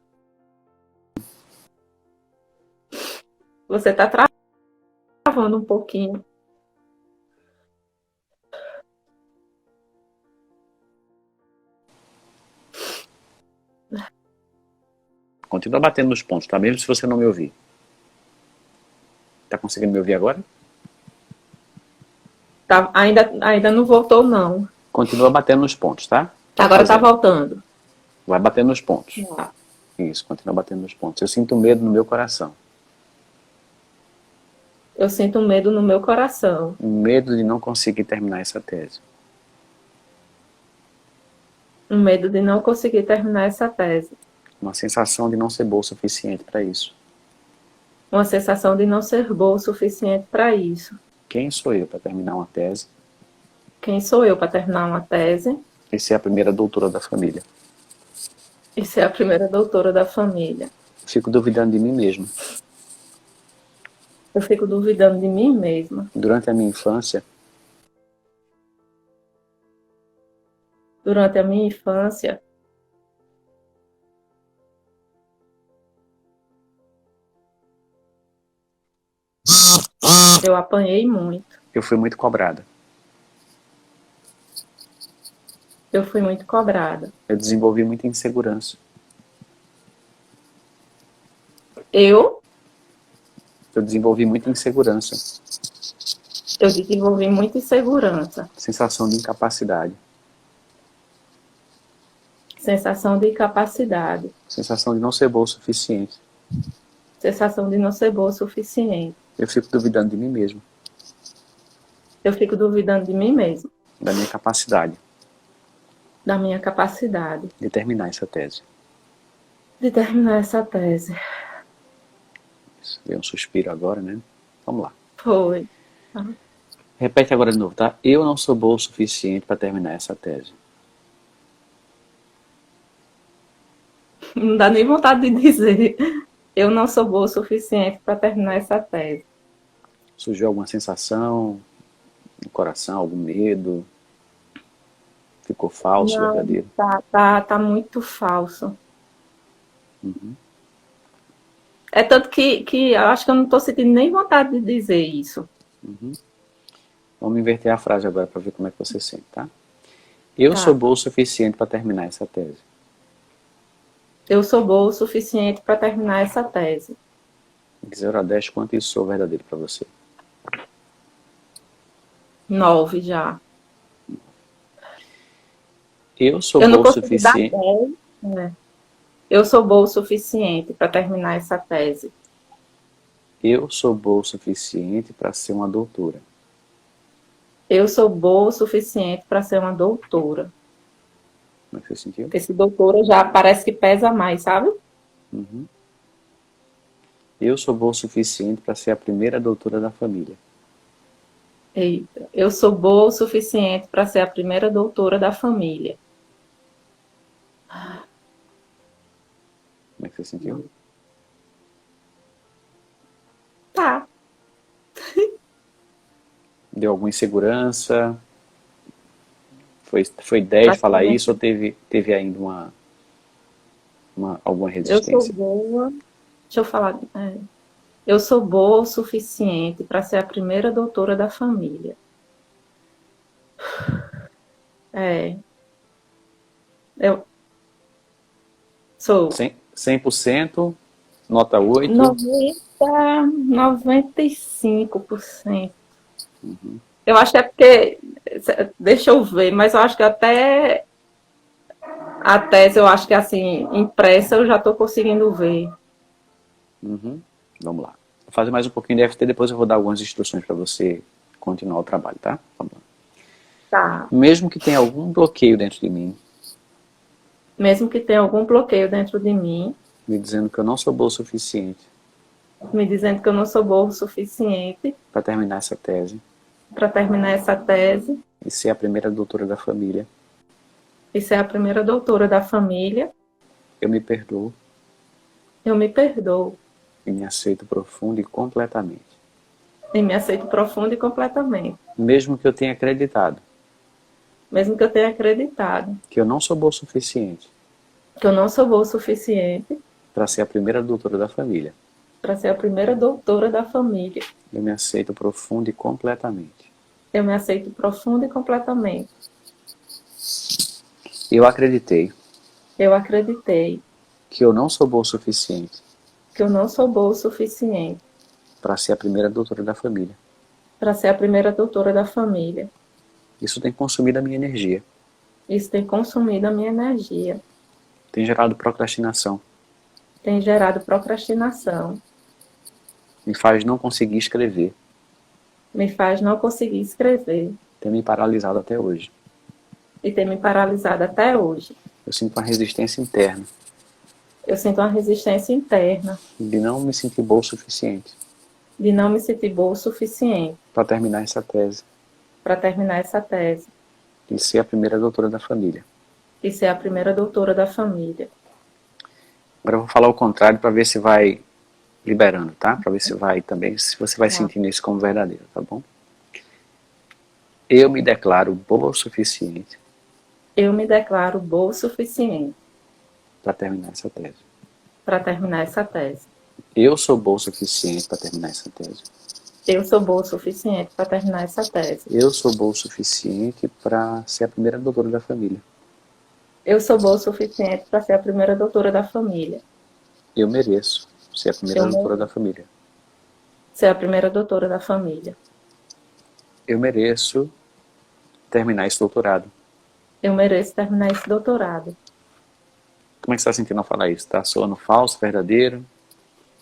S2: Você está travando um pouquinho.
S3: Continua batendo nos pontos, tá? Mesmo se você não me ouvir. Tá conseguindo me ouvir agora?
S2: Tá, ainda não voltou, não.
S3: Continua batendo nos pontos, tá?
S2: Agora está voltando.
S3: Vai batendo nos pontos.
S2: Ah.
S3: Isso, continua batendo nos pontos. Eu sinto medo no meu coração.
S2: Eu sinto medo no meu coração.
S3: Medo de não conseguir terminar essa tese.
S2: Um medo de não conseguir terminar essa tese.
S3: Uma sensação de não ser boa o suficiente para isso.
S2: Uma sensação de não ser boa o suficiente para isso.
S3: Quem sou eu para terminar uma tese?
S2: Quem sou eu para terminar uma tese?
S3: E ser a primeira doutora da família?
S2: E ser a primeira doutora da família?
S3: Fico duvidando de mim mesmo.
S2: Eu fico duvidando de mim mesma.
S3: Durante a minha infância,
S2: eu apanhei muito.
S3: eu fui muito cobrada.
S2: Eu fui muito cobrada.
S3: Eu desenvolvi muita insegurança.
S2: Eu
S3: desenvolvi muita insegurança.
S2: Eu desenvolvi muita insegurança.
S3: Sensação de incapacidade.
S2: Sensação de incapacidade.
S3: Sensação de não ser boa o suficiente.
S2: Sensação de não ser boa o suficiente.
S3: Eu fico duvidando de mim mesmo.
S2: Eu fico duvidando de mim mesmo.
S3: Da minha capacidade.
S2: Da minha capacidade.
S3: De terminar essa tese.
S2: De terminar essa tese.
S3: Isso, deu um suspiro agora, né? Vamos lá.
S2: Foi.
S3: Repete agora de novo, tá? Eu não sou boa o suficiente para terminar essa tese.
S2: Não dá nem vontade de dizer. Eu não sou boa o suficiente para terminar essa tese.
S3: Surgiu alguma sensação no coração, algum medo? Ficou falso,
S2: Não,
S3: verdadeiro?
S2: Tá muito falso.
S3: Uhum.
S2: É tanto que eu acho que eu não estou sentindo nem vontade de dizer isso.
S3: Uhum. Vamos inverter a frase agora para ver como é que você sente, tá? Eu
S2: Tá.
S3: sou boa o suficiente para terminar essa tese.
S2: Eu sou boa o suficiente para terminar essa tese.
S3: De 0 a 10, quanto isso sou verdadeiro para você?
S2: 9 já.
S3: Eu sou
S2: Eu não
S3: boa o
S2: consigo dar
S3: suficiente.
S2: 10, né? Eu sou boa o suficiente para terminar essa tese.
S3: Eu sou boa o suficiente para ser uma doutora.
S2: Eu sou boa o suficiente para ser uma doutora.
S3: Como é que você sentiu?
S2: Porque esse doutora já parece que pesa mais, sabe?
S3: Uhum. Eu sou boa o suficiente para ser a primeira doutora da família.
S2: Eita. Eu sou boa o suficiente para ser a primeira doutora da família.
S3: Como é que você sentiu?
S2: Tá.
S3: Deu alguma insegurança? Foi 10 falar isso ou teve ainda alguma
S2: Eu
S3: resistência?
S2: sou boa. Deixa eu falar. Eu sou boa o suficiente para ser a primeira doutora da família. Eu sou
S3: 100%, nota 8.
S2: 95%.
S3: Uhum.
S2: Eu acho que é porque, deixa eu ver, mas eu acho que até a tese, eu acho que assim, impressa, eu já estou conseguindo ver.
S3: Uhum. Vamos lá. Vou fazer mais um pouquinho de FT, depois eu vou dar algumas instruções para você continuar o trabalho, tá? Vamos lá.
S2: Tá.
S3: Mesmo que tenha algum bloqueio dentro de mim,
S2: Mesmo que tenha algum bloqueio dentro de mim,
S3: me dizendo que eu não sou boa o suficiente
S2: me dizendo que eu não sou boa o suficiente
S3: para terminar essa tese
S2: para terminar essa tese
S3: e ser a primeira doutora da família.
S2: e ser a primeira doutora da família.
S3: Eu me perdoo
S2: Eu me perdoo
S3: e me aceito profundo e completamente.
S2: e me aceito profundo e completamente.
S3: Mesmo que eu tenha acreditado
S2: Mesmo que eu tenha acreditado
S3: que eu não sou boa o suficiente
S2: que eu não sou boa o suficiente
S3: para ser a primeira doutora da família.
S2: para ser a primeira doutora da família.
S3: Eu me aceito profundo e completamente.
S2: Eu me aceito profundo e completamente.
S3: Eu acreditei
S2: Eu acreditei
S3: que eu não sou boa o suficiente
S2: que eu não sou boa o suficiente
S3: para ser a primeira doutora da família.
S2: para ser a primeira doutora da família.
S3: Isso tem consumido a minha energia,
S2: Isso tem consumido a minha energia,
S3: tem gerado procrastinação,
S2: tem gerado procrastinação,
S3: me faz não conseguir escrever,
S2: me faz não conseguir escrever
S3: tem me paralisado até hoje.
S2: e tem me paralisado até hoje.
S3: Eu sinto uma resistência interna
S2: Eu sinto uma resistência interna
S3: de não me sentir boa o suficiente
S2: de não me sentir boa o suficiente
S3: para terminar essa tese
S2: para terminar essa tese
S3: e ser a primeira doutora da família.
S2: e ser a primeira doutora da família.
S3: Agora eu vou falar o contrário para ver se vai liberando, tá? Para ver se vai também, se você vai
S2: Tá.
S3: sentindo isso como verdadeiro, tá bom? Eu me declaro boa o suficiente
S2: Eu me declaro boa o suficiente
S3: para terminar essa tese.
S2: para terminar essa tese.
S3: Eu sou boa o suficiente para terminar essa tese.
S2: Eu sou boa o suficiente para terminar essa tese.
S3: Eu sou boa o suficiente para ser a primeira doutora da família.
S2: Eu sou boa o suficiente para ser a primeira doutora da família.
S3: Eu mereço ser a primeira
S2: Eu
S3: doutora
S2: mereço.
S3: da família.
S2: Ser a primeira doutora da família.
S3: Eu mereço terminar esse doutorado.
S2: Eu mereço terminar esse doutorado.
S3: Como é que você está sentindo ao falar isso? Está soando falso, verdadeiro?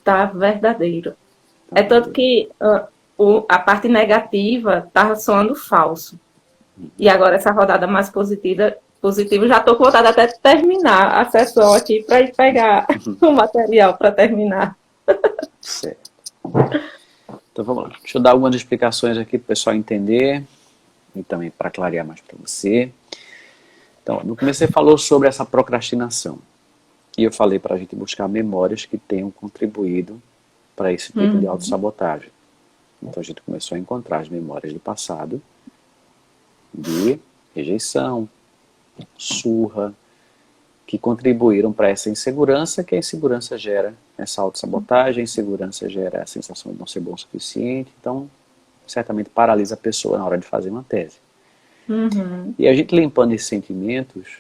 S2: Tá verdadeiro. É tanto que a parte negativa tá soando falso. E agora essa rodada mais positiva já estou com vontade até de terminar a sessão aqui para ir pegar o material para terminar.
S3: Certo. Então vamos lá. Deixa eu dar algumas explicações aqui para o pessoal entender e também para clarear mais para você. Então, no começo você falou sobre essa procrastinação. E eu falei para a gente buscar memórias que tenham contribuído para esse tipo de autossabotagem. Então a gente começou a encontrar as memórias do passado de rejeição, surra, que contribuíram para essa insegurança, que a insegurança gera essa autossabotagem, a insegurança gera a sensação de não ser bom o suficiente, então certamente paralisa a pessoa na hora de fazer uma tese. E a gente limpando esses sentimentos,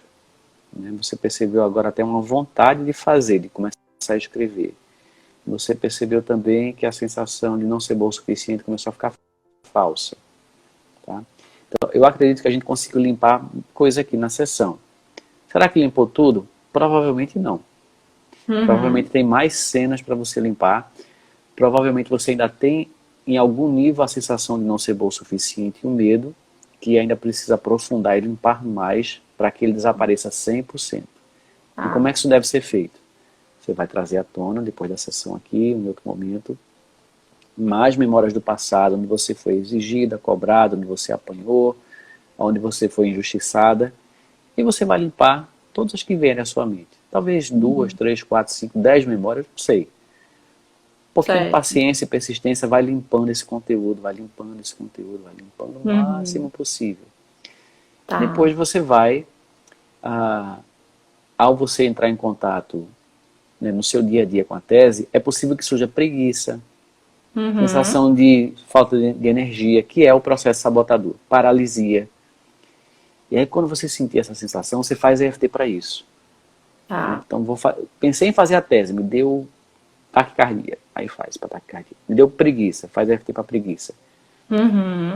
S3: né, você percebeu agora até uma vontade de fazer, de começar a escrever. Você percebeu também que a sensação de não ser bom o suficiente começou a ficar falsa. Tá? Então, eu acredito que a gente conseguiu limpar coisa aqui na sessão. Será que limpou tudo? Provavelmente não. Provavelmente tem mais cenas para você limpar. Provavelmente você ainda tem, em algum nível, a sensação de não ser bom o suficiente e o medo, que ainda precisa aprofundar e limpar mais para que ele desapareça 100%. E como é que isso deve ser feito? Você vai trazer à tona, depois da sessão aqui, em outro momento, mais memórias do passado, onde você foi exigida, cobrada, onde você apanhou, onde você foi injustiçada, e você vai limpar todas as que vierem à sua mente. Talvez 2, 3, 4, 5, 10 memórias, não sei. Porque paciência e persistência vai limpando esse conteúdo, vai limpando esse conteúdo, vai limpando o máximo possível. Tá. Depois você vai, ao você entrar em contato, né, no seu dia a dia com a tese, é possível que surja preguiça, sensação de falta de energia, que é o processo sabotador, paralisia. E aí quando você sentir essa sensação, você faz EFT para isso. Então pensei em fazer a tese, me deu taquicardia, aí faz para taquicardia. Me deu preguiça, faz EFT para preguiça.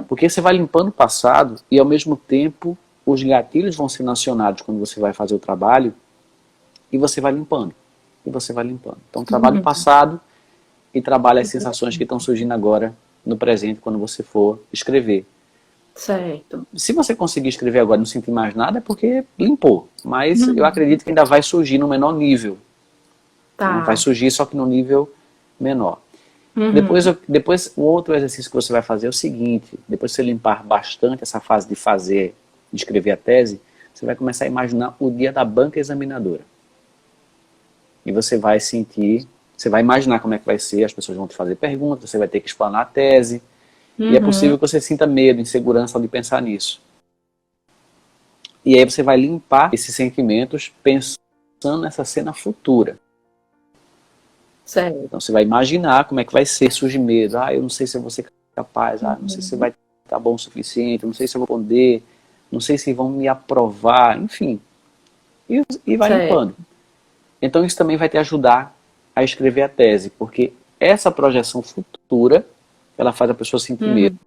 S3: Porque você vai limpando o passado e ao mesmo tempo os gatilhos vão sendo acionados quando você vai fazer o trabalho e você vai limpando. E você vai limpando. Então trabalha o passado e trabalha as sensações que estão surgindo agora no presente quando você for escrever.
S2: Certo.
S3: Se você conseguir escrever agora e não sentir mais nada é porque limpou. Mas eu acredito que ainda vai surgir no menor nível.
S2: Tá.
S3: Vai surgir, só que no nível menor.
S2: Uhum.
S3: Depois, o outro exercício que você vai fazer é o seguinte: depois que você limpar bastante essa fase de escrever a tese, você vai começar a imaginar o dia da banca examinadora. E você vai imaginar como é que vai ser, as pessoas vão te fazer perguntas, você vai ter que explanar a tese, e é possível que você sinta medo, insegurança ao de pensar nisso. E aí você vai limpar esses sentimentos pensando nessa cena futura.
S2: Certo.
S3: Então você vai imaginar como é que vai ser, surge medo. Eu não sei se eu vou ser capaz, não sei se vai estar bom o suficiente, não sei se eu vou poder, não sei se vão me aprovar, enfim. E vai
S2: Certo.
S3: limpando. Então isso também vai te ajudar a escrever a tese, porque essa projeção futura, ela faz a pessoa sentir medo.